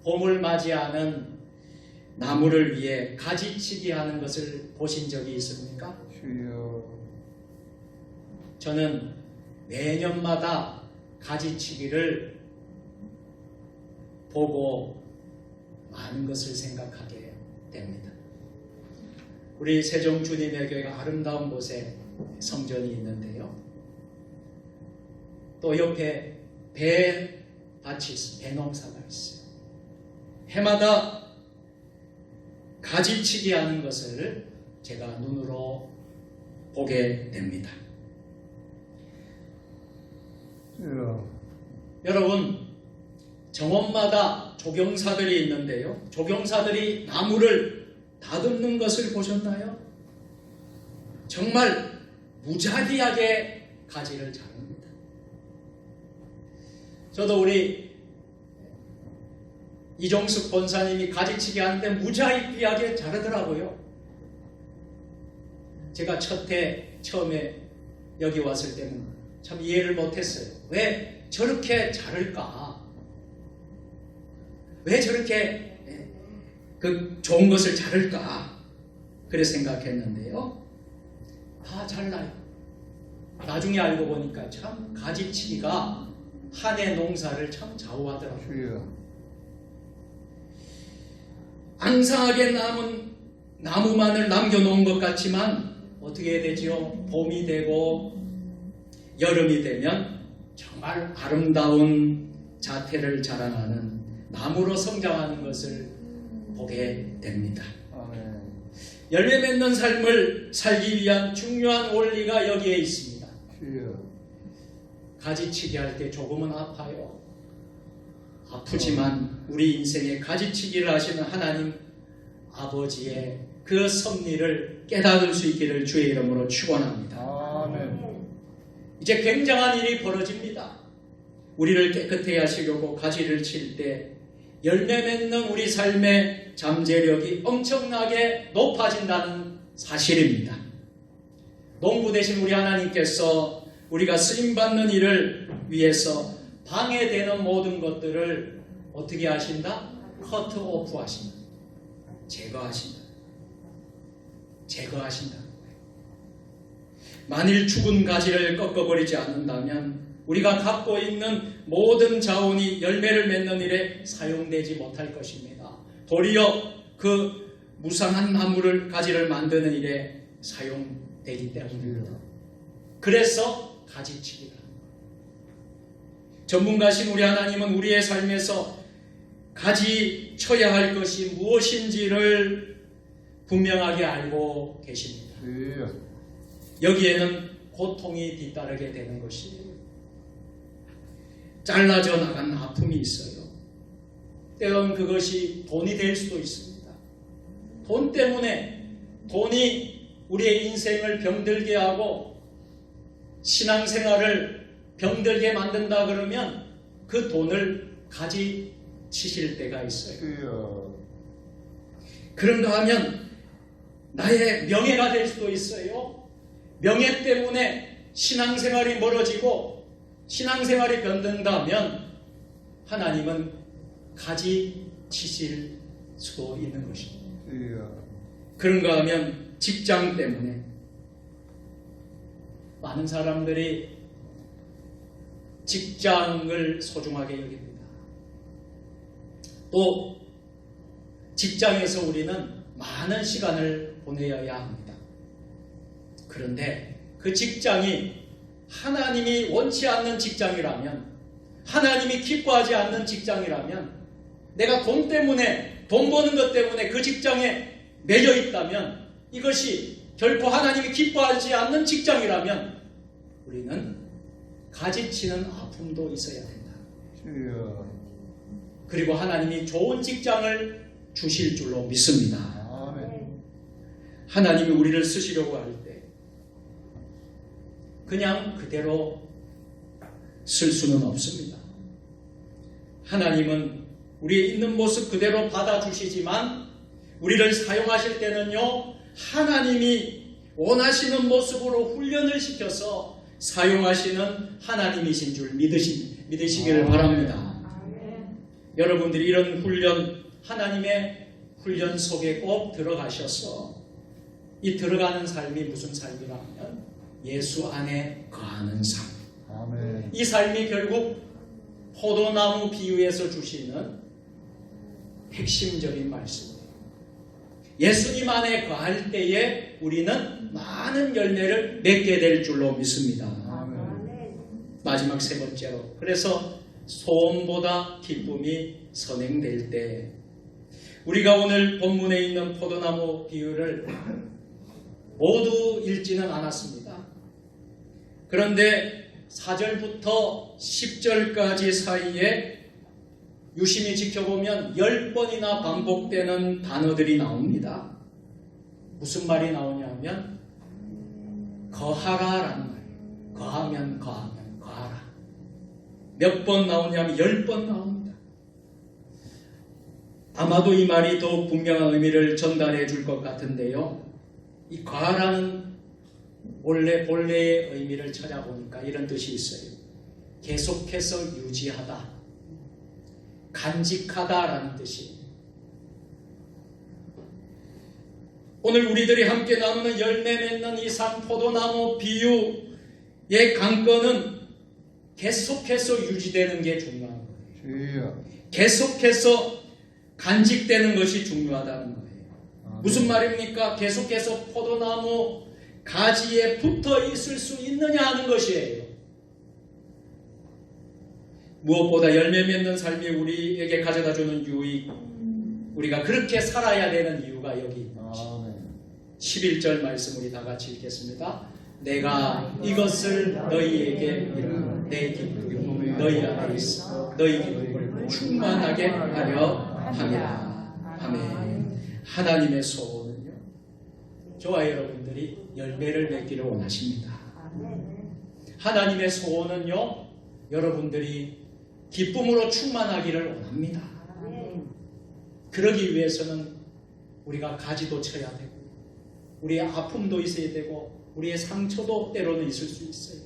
봄을 맞이하는 나무를 위해 가지치기 하는 것을 보신 적이 있습니까? 주여. 저는 매년마다 가지치기를 보고 많은 것을 생각하게 됩니다. 우리 세종 주님의 교회가 아름다운 곳에 성전이 있는데요. 또 옆에 배 농사가 있어요. 해마다 가지치기 하는 것을 제가 눈으로 보게 됩니다. 주여. 여러분, 정원마다 조경사들이 있는데요. 조경사들이 나무를 다듬는 것을 보셨나요? 정말 무자비하게 가지를 자릅니다. 저도 우리 이종숙 권사님이 가지치기 하는데 무자비하게 자르더라고요. 제가 처음에 여기 왔을 때는 참 이해를 못했어요. 왜 저렇게 자를까? 왜 저렇게 그 좋은 것을 자를까? 그래 생각했는데요. 다 잘나요. 나중에 알고 보니까 참 가지치기가 한 해 농사를 참 좌우하더라고요. 주여. 앙상하게 남은 나무만을 남겨놓은 것 같지만 어떻게 해야 되지요? 봄이 되고 여름이 되면 정말 아름다운 자태를 자랑하는 나무로 성장하는 것을 보게 됩니다. 아멘. 열매 맺는 삶을 살기 위한 중요한 원리가 여기에 있습니다. 주여. 가지치기 할 때 조금은 아파요. 아프지만 우리 인생에 가지치기를 하시는 하나님 아버지의 그 섭리를 깨달을 수 있기를 주의 이름으로 축원합니다. 아멘. 이제 굉장한 일이 벌어집니다. 우리를 깨끗하게 하시려고 가지를 칠 때 열매 맺는 우리 삶의 잠재력이 엄청나게 높아진다는 사실입니다. 농부 되신 우리 하나님께서 우리가 쓰임받는 일을 위해서 방해되는 모든 것들을 어떻게 하신다? 커트 오프 하신다. 제거하신다. 제거하신다. 만일 죽은 가지를 꺾어버리지 않는다면 우리가 갖고 있는 모든 자원이 열매를 맺는 일에 사용되지 못할 것입니다. 도리어 그 무상한 나무를 가지를 만드는 일에 사용되기 때문입니다. 그래서 가지치기를 합니다. 전문가신 우리 하나님은 우리의 삶에서 가지 쳐야 할 것이 무엇인지를 분명하게 알고 계십니다. 주여. 여기에는 고통이 뒤따르게 되는 것이에요. 잘라져 나간 아픔이 있어요. 때론 그것이 돈이 될 수도 있습니다. 돈 때문에 돈이 우리의 인생을 병들게 하고 신앙생활을 병들게 만든다 그러면 그 돈을 가지 치실 때가 있어요. 주여. 그런가 하면 나의 명예가 될 수도 있어요. 명예 때문에 신앙생활이 멀어지고 신앙생활이 변든다면 하나님은 가지 치실 수도 있는 것입니다. 주여. 그런가 하면 직장 때문에 많은 사람들이 직장을 소중하게 여깁니다. 또 직장에서 우리는 많은 시간을 보내야 합니다. 그런데 그 직장이 하나님이 원치 않는 직장이라면, 하나님이 기뻐하지 않는 직장이라면, 내가 돈 때문에, 돈 버는 것 때문에 그 직장에 매여 있다면, 이것이 결코 하나님이 기뻐하지 않는 직장이라면 우리는 가지치는 아픔도 있어야 된다. 주여. 그리고 하나님이 좋은 직장을 주실 줄로 믿습니다. 아멘. 하나님이 우리를 쓰시려고 할 때 그냥 그대로 쓸 수는 없습니다. 하나님은 우리의 있는 모습 그대로 받아주시지만 우리를 사용하실 때는요, 하나님이 원하시는 모습으로 훈련을 시켜서 사용하시는 하나님이신 줄 믿으시기를 바랍니다. 여러분들이 이런 훈련, 하나님의 훈련 속에 꼭 들어가셔서 이 들어가는 삶이 무슨 삶이라면 예수 안에 거하는 삶. 아멘. 이 삶이 결국 포도나무 비유에서 주시는 핵심적인 말씀이에요. 예수님 안에 거할 때에 우리는 많은 열매를 맺게 될 줄로 믿습니다. 아멘. 마지막 세 번째로, 그래서 소원보다 기쁨이 선행될 때, 우리가 오늘 본문에 있는 포도나무 비유를 모두 읽지는 않았습니다. 그런데 4절부터 10절까지 사이에 유심히 지켜보면 10번이나 반복되는 단어들이 나옵니다. 무슨 말이 나오냐면 거하라라는 말이에요. 거하면 거하라. 몇 번 나오냐면 10번 나옵니다. 아마도 이 말이 더욱 분명한 의미를 전달해 줄 것 같은데요. 이 거하라는 본래의 의미를 찾아보니까 이런 뜻이 있어요. 계속해서 유지하다, 간직하다라는 뜻이에요. 오늘 우리들이 함께 나누는 열매 맺는 이 산 포도나무 비유의 관건은 계속해서 유지되는 게 중요한 거예요. 주여. 계속해서 간직되는 것이 중요하다는 거예요. 무슨 말입니까? 계속해서 포도나무 가지에 붙어 있을 수 있느냐 하는 것이에요. 무엇보다 열매 맺는 삶이 우리에게 가져다주는 유익, 우리가 그렇게 살아야 되는 이유가 여기 있는 것입니다. 아멘. 11절 말씀 우리 다 같이 읽겠습니다. 내가 이것을 너희에게 이르노니 내 기쁨이 너희 안에 있어 너희 기쁨을 충만하게 하려 함이라. 아멘. 하나님의 소원은요, 저와 여러분들이 열매를 맺기를 원하십니다. 하나님의 소원은요, 여러분들이 기쁨으로 충만하기를 원합니다. 그러기 위해서는 우리가 가지도 쳐야 되고, 우리의 아픔도 있어야 되고, 우리의 상처도 때로는 있을 수 있어요.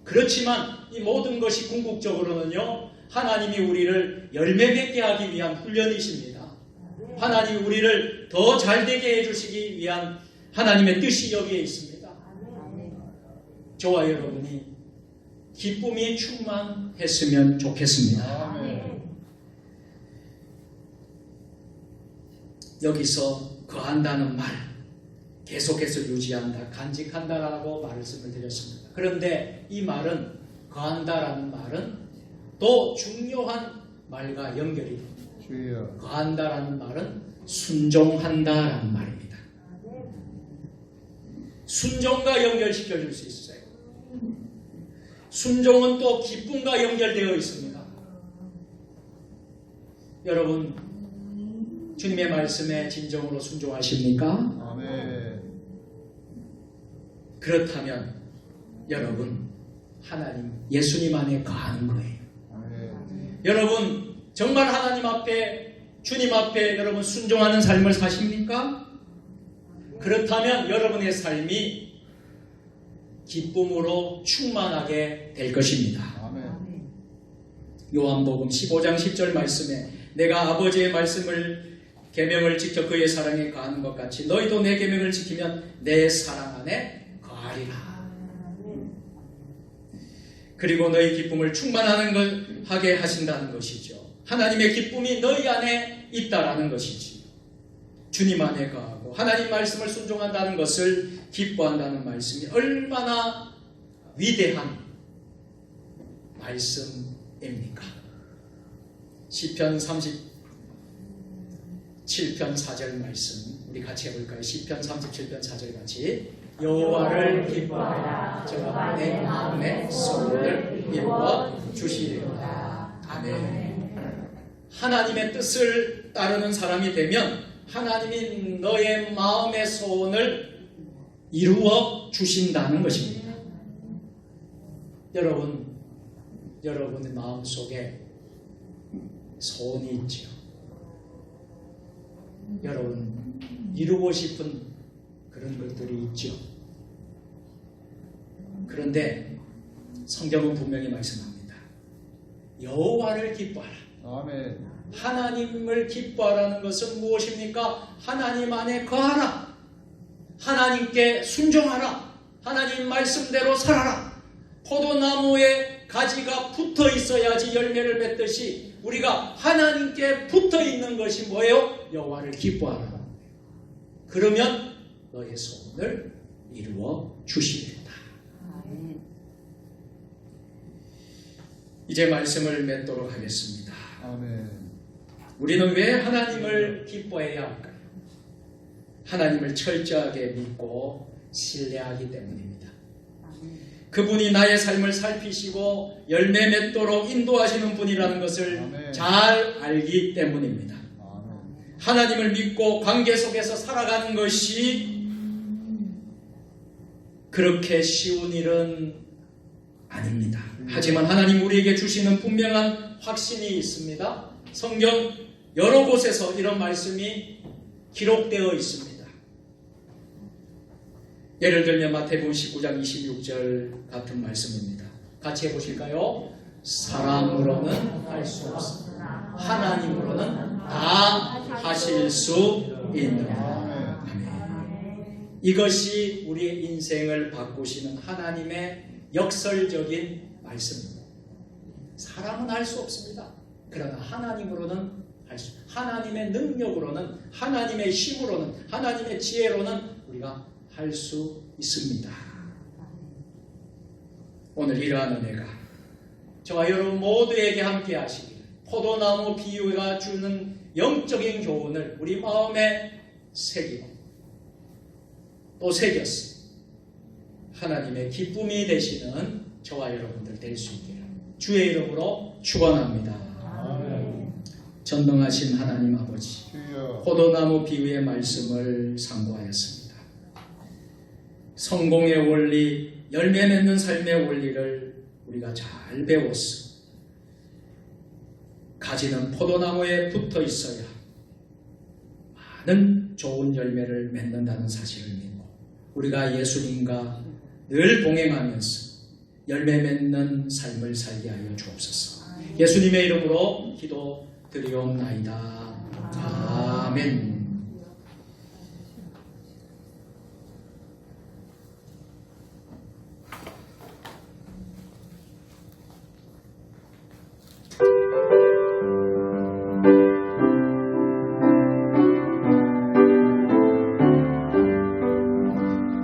그렇지만 이 모든 것이 궁극적으로는요, 하나님이 우리를 열매 맺게 하기 위한 훈련이십니다. 하나님이 우리를 더 잘되게 해주시기 위한 하나님의 뜻이 여기에 있습니다. 저와 여러분이 기쁨이 충만했으면 좋겠습니다. 아멘. 여기서 거한다는 말, 계속해서 유지한다, 간직한다라고 말씀을 드렸습니다. 그런데 이 말은, 거한다라는 말은 또 중요한 말과 연결이 됩니다. 주여. 거한다라는 말은 순종한다라는 말입니다. 순종과 연결시켜 줄 수 있어요. 순종은 또 기쁨과 연결되어 있습니다. 여러분, 주님의 말씀에 진정으로 순종하십니까? 아멘. 그렇다면 여러분, 하나님, 예수님 안에 거하는 거예요. 아멘. 여러분, 정말 하나님 앞에, 주님 앞에 여러분 순종하는 삶을 사십니까? 그렇다면 여러분의 삶이 기쁨으로 충만하게 될 것입니다. 아멘. 요한복음 15장 10절 말씀에 내가 아버지의 말씀을 계명을 지켜 그의 사랑에 거하는 것 같이 너희도 내 계명을 지키면 내 사랑 안에 거하리라. 그리고 너희 기쁨을 충만하는 걸 하게 하신다는 것이죠. 하나님의 기쁨이 너희 안에 있다라는 것이지. 주님 안에 거하고 하나님 말씀을 순종한다는 것을 기뻐한다는 말씀이 얼마나 위대한 말씀입니까? 시편 37편 4절 말씀 우리 같이 해볼까요? 시편 37편 4절 같이 여호와를 기뻐하라 저와 내 마음의 소원을 이루어 주시리로다. 아멘. 하나님의 뜻을 따르는 사람이 되면 하나님이 너의 마음의 소원을 이루어 주신다는 것입니다. 여러분의 마음속에 소원이 있죠. 여러분 이루고 싶은 그런 것들이 있죠. 그런데 성경은 분명히 말씀합니다. 여호와를 기뻐하라. 아멘. 하나님을 기뻐하라는 것은 무엇입니까? 하나님 안에 거하라. 하나님께 순종하라. 하나님 말씀대로 살아라. 포도나무에 가지가 붙어 있어야지 열매를 맺듯이 우리가 하나님께 붙어 있는 것이 뭐예요? 여호와를 기뻐하라. 그러면 너의 소원을 이루어 주시리로다. 이제 말씀을 맺도록 하겠습니다. 아멘. 우리는 왜 하나님을 기뻐해야 할까요? 하나님을 철저하게 믿고 신뢰하기 때문입니다. 그분이 나의 삶을 살피시고 열매 맺도록 인도하시는 분이라는 것을 아멘. 잘 알기 때문입니다. 아멘. 하나님을 믿고 관계 속에서 살아가는 것이 그렇게 쉬운 일은 아닙니다. 하지만 하나님 우리에게 주시는 분명한 확신이 있습니다. 성경 여러 곳에서 이런 말씀이 기록되어 있습니다. 예를 들면 마태복음 19장 26절 같은 말씀입니다. 같이 해보실까요? 사람으로는 할 수 없으나 하나님으로는 다 하실 수 있느니라. 이것이 우리의 인생을 바꾸시는 하나님의 역설적인 말씀입니다. 사람은 할 수 없습니다. 그러나 하나님으로는 하나님의 능력으로는, 하나님의 힘으로는, 하나님의 지혜로는 우리가 할 수 있습니다. 오늘 이러한 은혜가 저와 여러분 모두에게 함께 하시기를, 포도나무 비유가 주는 영적인 교훈을 우리 마음에 새기고 또 새겼어 하나님의 기쁨이 되시는 저와 여러분들 될 수 있기를 주의 이름으로 축원합니다. 전능하신 하나님 아버지, 주여. 포도나무 비유의 말씀을 상고하였습니다. 성공의 원리, 열매 맺는 삶의 원리를 우리가 잘 배웠어. 가지는 포도나무에 붙어 있어야 많은 좋은 열매를 맺는다는 사실을 믿고 우리가 예수님과 늘 동행하면서 열매 맺는 삶을 살게 하여 주옵소서. 예수님의 이름으로 기도드리옵나이다. 아멘.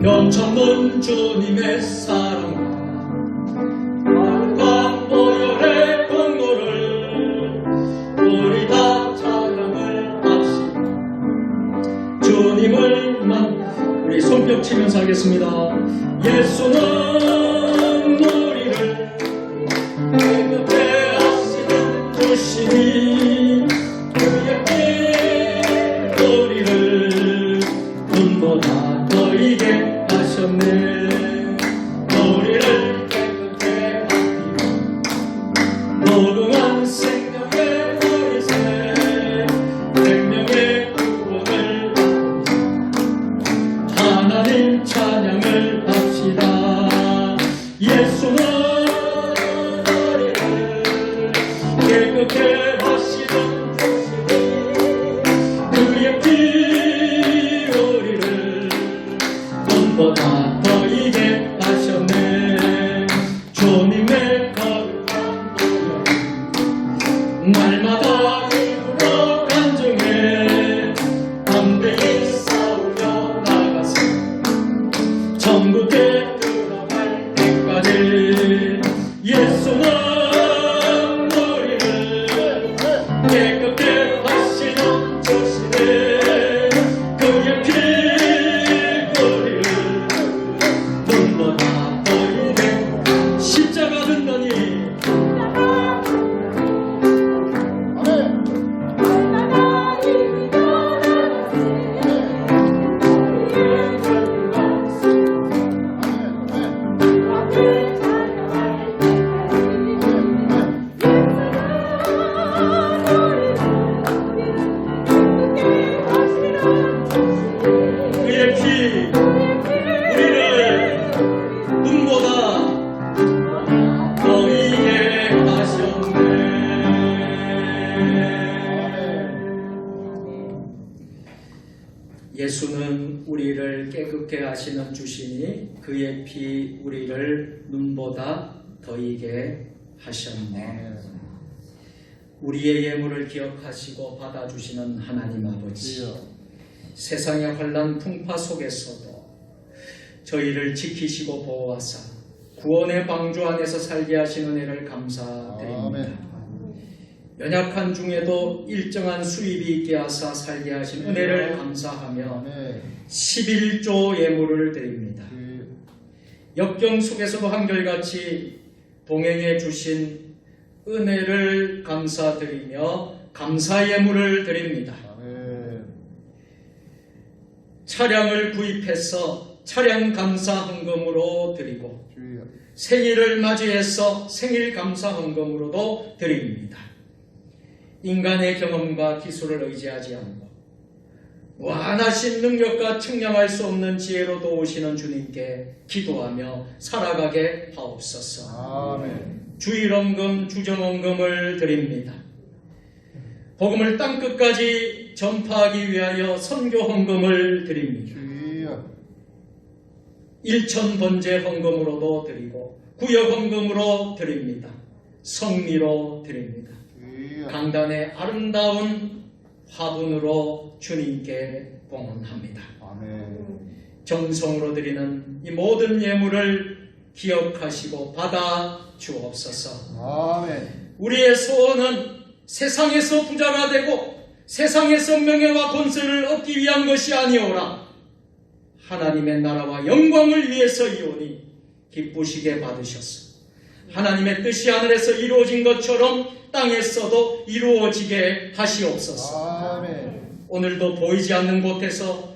병천문 주님의 사랑과 광보혈의 공로를 우리 다 찬양을 합시다. 주님을 우리 손뼉 치면서 하겠습니다. 예수는 우리를 깨끗게 하시는 주시니 그의 피 우리를 눈보다 더 이게 우리를 깨끗게 하시고 무궁한 생명의 보리새 생명의 구원을 하나님 찬양을 합시다. 예수는 우리를 깨끗게 하시는 그의 피 우리를 눈보다 더 이게 하셨네. 주님의 거룩한 보혈 날마다 입으로 간증해 담대히 싸우며 나가서 천국에 들어갈 때까지 예수는 우리를 깨끗게 하시는 주시네. 그의 피 눈보다 더 이게 십자가 든다니 그의 피 우리를 눈보다 더 이게 하셨네. 예수는 우리를 깨끗게 하시는 주시니 그의 피 우리를 눈보다 더 이게 하셨네. 우리의 예물을 기억하시고 받아주시는 하나님 아버지, 주여. 세상의 환난 풍파 속에서도 저희를 지키시고 보호하사 구원의 방주 안에서 살게 하신 은혜를 감사드립니다. 아멘. 연약한 중에도 일정한 수입이 있게 하사 살게 하신 은혜를 감사하며 아멘. 11조 예물을 드립니다. 주여. 역경 속에서도 한결같이 동행해 주신 은혜를 감사드리며 감사 예물을 드립니다. 아멘. 차량을 구입해서 차량 감사 헌금으로 드리고 주여. 생일을 맞이해서 생일 감사 헌금으로도 드립니다. 인간의 경험과 기술을 의지하지 않고 무한하신 능력과 측량할 수 없는 지혜로 도우시는 주님께 기도하며 살아가게 하옵소서. 아멘. 주일헌금, 주정헌금을 드립니다. 복음을 땅끝까지 전파하기 위하여 선교헌금을 드립니다. 주여. 일천 번제 헌금으로도 드리고 구역 헌금으로 드립니다. 성미로 드립니다. 주여. 강단의 아름다운 화분으로 주님께 봉헌합니다. 아멘. 정성으로 드리는 이 모든 예물을 기억하시고 받아 주옵소서. 아멘. 우리의 소원은 세상에서 부자가 되고 세상에서 명예와 권세를 얻기 위한 것이 아니오라. 하나님의 나라와 영광을 위해서이오니 기쁘시게 받으셨소. 하나님의 뜻이 하늘에서 이루어진 것처럼 땅에서도 이루어지게 하시옵소서. 아멘. 오늘도 보이지 않는 곳에서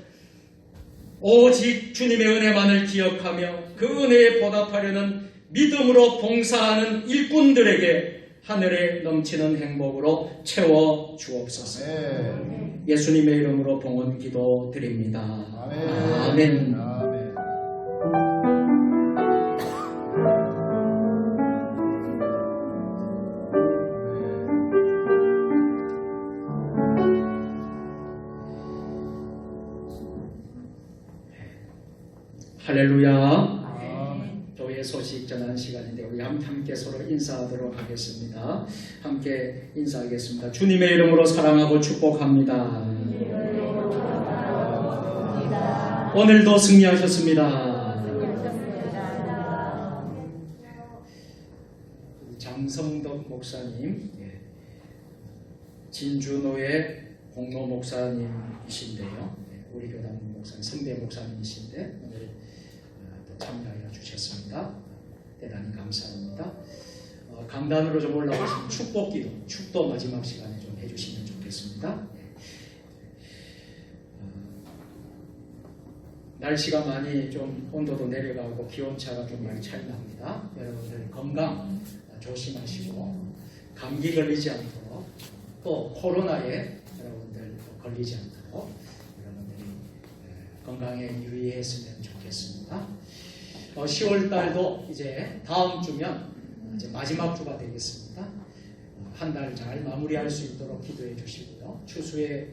오직 주님의 은혜만을 기억하며 그 은혜에 보답하려는 믿음으로 봉사하는 일꾼들에게 하늘에 넘치는 행복으로 채워 주옵소서. 아멘. 예수님의 이름으로 봉헌 기도 드립니다. 아멘. 아멘. 아멘. 할렐루야. 아멘. 교회 소식 전하는 시간인데 우리 함께 서로 인사하도록 하겠습니다. 함께 인사하겠습니다. 주님의 이름으로 사랑하고 축복합니다. 오늘도 승리하셨습니다. 장성덕 목사님, 진주노의 공로 목사님이신데요. 우리 교단 목사님, 성대 목사님이신데 오늘 또 참여하여 주셨습니다. 대단히 감사합니다. 강단으로 좀 올라가시면 축복기도, 축도 마지막 시간에 좀 해주시면 좋겠습니다. 날씨가 많이 좀 온도도 내려가고 기온차가 좀 많이 차이 납니다. 여러분들 건강 조심하시고 감기 걸리지 않도록 또 코로나에 여러분들 걸리지 않도록 여러분들이 건강에 유의했으면 좋겠습니다. 10월 달도 이제 다음 주면 이제 마지막 주가 되겠습니다. 한 달 잘 마무리할 수 있도록 기도해 주시고요. 추수의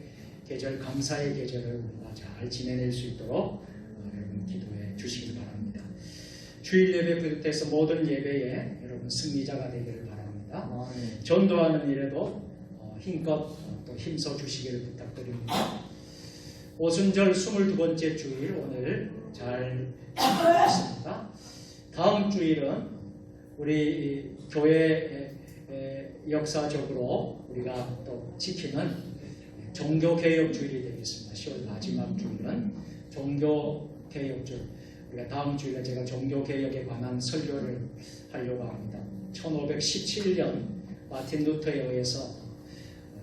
계절, 감사의 계절을 잘 지내낼 수 있도록 여러분 기도해 주시길 바랍니다. 주일 예배 비롯해서 모든 예배에 여러분 승리자가 되기를 바랍니다. 아멘. 전도하는 일에도 힘껏 또 힘써 주시기를 부탁드립니다. 오순절 22번째 주일 오늘 잘 지냈습니다. 다음 주일은 우리 교회 역사적으로 우리가 또 지키는 종교개혁 주일이 되겠습니다. 10월 마지막 주일은 종교개혁 주일. 우리가 다음 주일에 제가 종교개혁에 관한 설교를 하려고 합니다. 1517년 마틴 루터에 의해서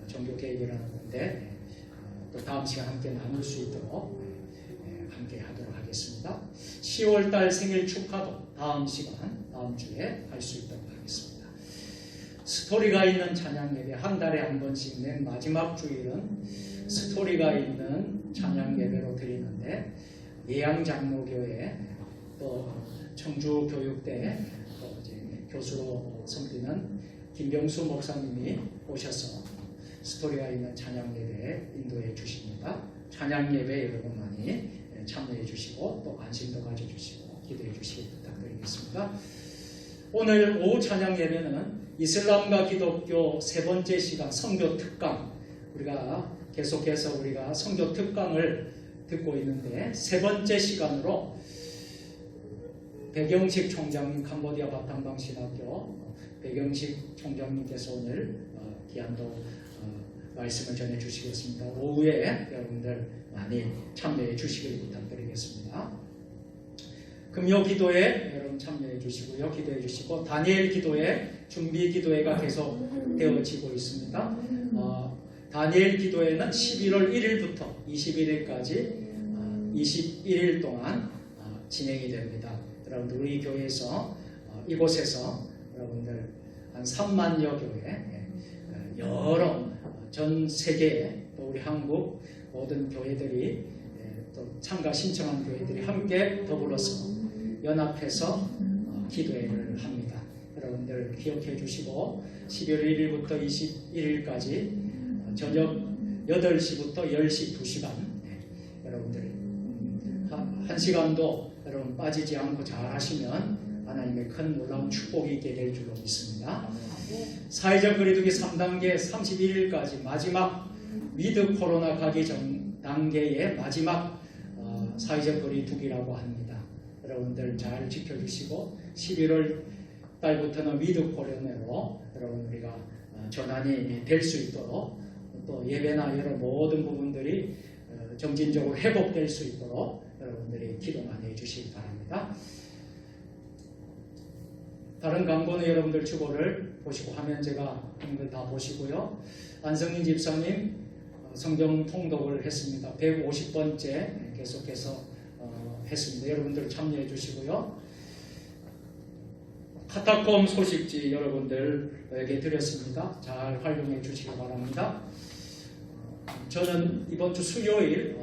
종교개혁이라는 건데 또 다음 시간 함께 나눌 수 있도록 함께 하도록 하겠습니다. 10월달 생일 축하도 다음 시간, 다음 주에 할 수 있도록 하겠습니다. 스토리가 있는 찬양 예배 한 달에 한 번씩 맨 마지막 주일은 스토리가 있는 찬양 예배로 드리는데 예양장로교회 또 청주교육대 또 이제 교수로 섬기는 김병수 목사님이 오셔서 스토리가 있는 찬양 예배에 인도해 주십니다. 찬양 예배 여러분 많이 참여해 주시고 또 관심도 가져주시고 기도해 주시기 부탁드리겠습니다. 오늘 오후 찬양 예배는 이슬람과 기독교 세 번째 시간 선교 특강, 우리가 계속해서 우리가 선교 특강을 듣고 있는데 세 번째 시간으로 백영식 총장님, 캄보디아 바탕방 신학교 백영식 총장님께서 오늘 기한도 말씀을 전해 주시겠습니다. 오후에 여러분들 많이 참여해 주시길 부탁드리겠습니다. 금요 기도에 여러분 참여해 주시고요. 기도해 주시고 다니엘 기도회, 준비 기도회가 계속 되어지고 있습니다. 다니엘 기도회는 11월 1일부터 21일까지 21일 동안 진행이 됩니다. 여러분들 우리 교회에서 이곳에서 여러분들 한 3만여 교회, 여러 전 세계 또 우리 한국 모든 교회들이 또 참가 신청한 교회들이 함께 더불어서 연합해서 기도회를 합니다. 여러분들 기억해 주시고 11월 1일부터 21일까지 저녁 8시부터 10시 2시간 여러분들 한 시간도 여러분 빠지지 않고 잘 하시면 하나님의 큰 놀라운 축복이 있게 될 줄로 믿습니다. 사회적 거리두기 3단계 31일까지 마지막 위드 코로나 가기 전 단계의 마지막 사회적 거리두기라고 합니다. 여러분들 잘 지켜주시고 11월 달부터는 위드 코로나로 여러분 우리가 전환이 될 수 있도록 또 예배나 여러 모든 부분들이 정진적으로 회복될 수 있도록 여러분들이 기도 많이 해주시기 바랍니다. 다른 강보는 여러분들 주보를 보시고 화면 제가 하는 걸 다 보시고요. 안성인 집사님 성경 통독을 했습니다. 150번째 계속해서 했습니다. 여러분들 참여해 주시고요. 카타콤 소식지 여러분들에게 드렸습니다. 잘 활용해 주시기 바랍니다. 저는 이번 주 수요일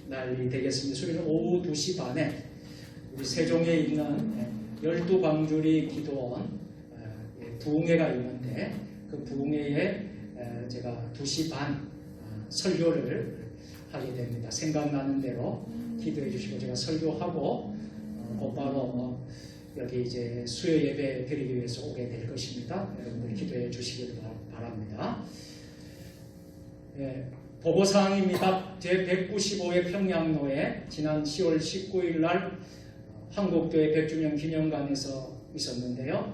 날이 되겠습니다. 수요일 오후 2시 반에 우리 세종에 있는 12광주리 기도원 부흥회가 있는데 그 부흥회에 제가 2시 반 설교를 하게 됩니다. 생각나는 대로 기도해 주시고 제가 설교하고 곧바로 여기 이제 수요 예배 드리기 위해서 오게 될 것입니다. 여러분들 기도해 주시길 바랍니다. 보고사항입니다. 제195회 평양로에 지난 10월 19일 날 한국교회 100주년 기념관에서 있었는데요.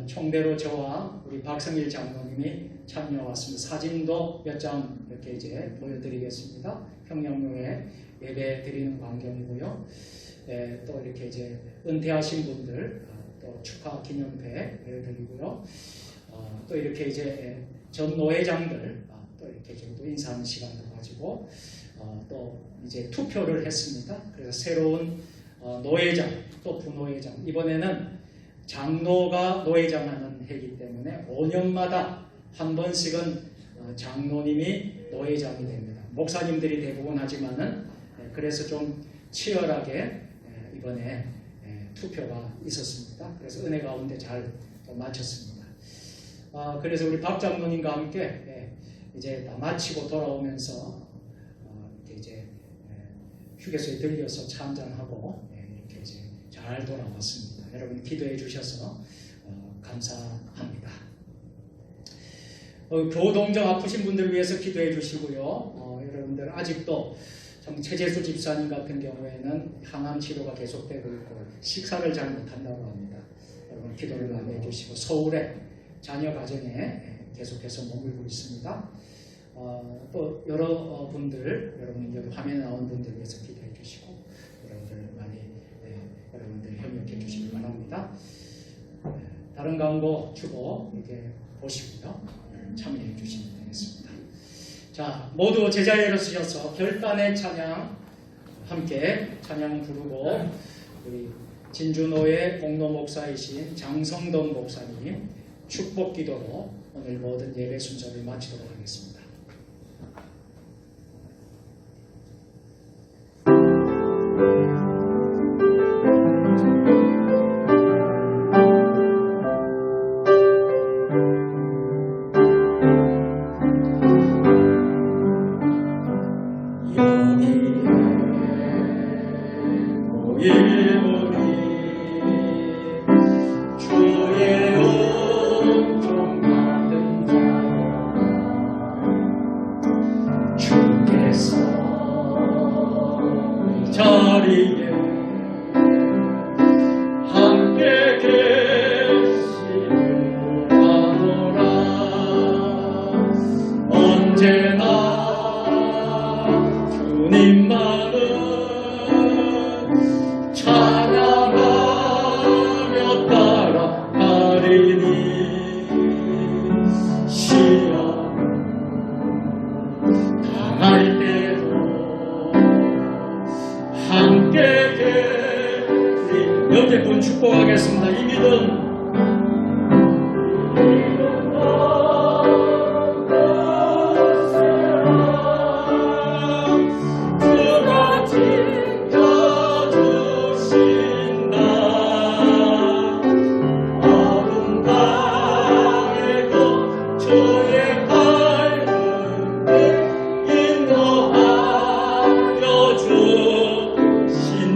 총대로 저와 우리 박성일 장로님이 참여왔습니다. 사진도 몇 장 이렇게 이제 보여드리겠습니다. 평양로에 예배 드리는 광경이고요. 또 이렇게 이제 은퇴하신 분들 또 축하 기념회를 드리고요. 또 이렇게 이제 전 노회장들 또 이렇게 또 인사하는 시간도 가지고 또 이제 투표를 했습니다. 그래서 새로운 노회장 또 부노회장 이번에는 장로가 노회장하는 해이기 때문에 5년마다 한 번씩은 장로님이 노회장이 됩니다. 목사님들이 대부분 하지만은 그래서 좀 치열하게 이번에 투표가 있었습니다. 그래서 은혜 가운데 잘 마쳤습니다. 그래서 우리 박 장로님과 함께 이제 다 마치고 돌아오면서 이렇게 이제 휴게소에 들려서 차 한잔하고 이렇게 이제 잘 돌아왔습니다. 여러분 기도해 주셔서 감사합니다. 교동정 아프신 분들 위해서 기도해 주시고요. 여러분들 아직도 최재수 집사님 같은 경우에는 항암 치료가 계속되고 있고 식사를 잘 못한다고 합니다. 여러분 기도를 많이 해주시고 서울에 자녀 가정에 계속해서 머물고 있습니다. 또 여러 분들 여러분 여기 화면에 나온 분들 위해서 기도해 주시고 여러분들 많이 여러분들 협력해 주시기 바랍니다. 다른 광고 주보 이렇게 보시고요. 참여해 주시면 되겠습니다. 자, 모두 제자리에 서셔서 결단의 찬양 함께 찬양 부르고 우리 진주노의 공로 목사이신 장성동 목사님 축복 기도로 오늘 모든 예배 순서를 마치도록 하겠습니다. 축복하겠습니다. 이 믿음 주신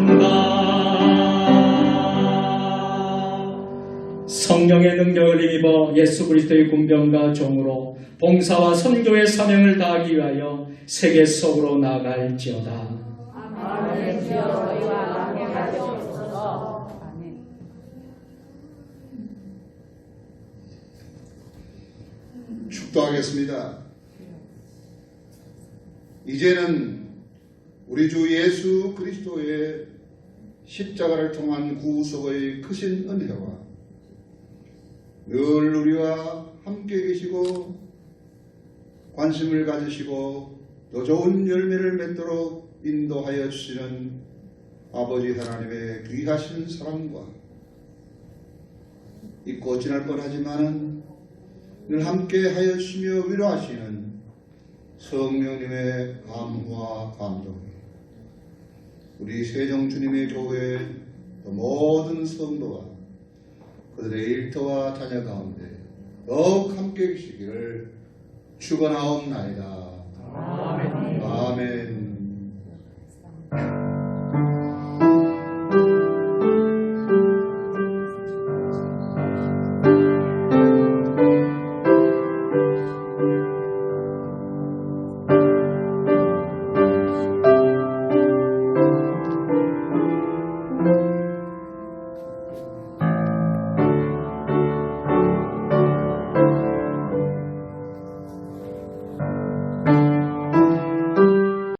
성령의 능력을 힘입어 예수 그리스도의 군병과 종으로 봉사와 선교의 사명을 다하기 위하여 세계 속으로 나아갈지어다. 아멘. 주여 저희와 함께 하시옵소서. 아멘. 축도하겠습니다. 이제는 우리 주 예수 그리스도의 십자가를 통한 구속의 크신 은혜와 늘 우리와 함께 계시고 관심을 가지시고 더 좋은 열매를 맺도록 인도하여 주시는 아버지 하나님의 귀하신 사랑과 잊고 지날 뻔하지만은 늘 함께 하여 주시며 위로하시는 성령님의 감화 감동, 우리 세정주님의 교회 모든 성도와 그들의 일터와 자녀 가운데 더욱 함께 계시기를 축원하옵나이다.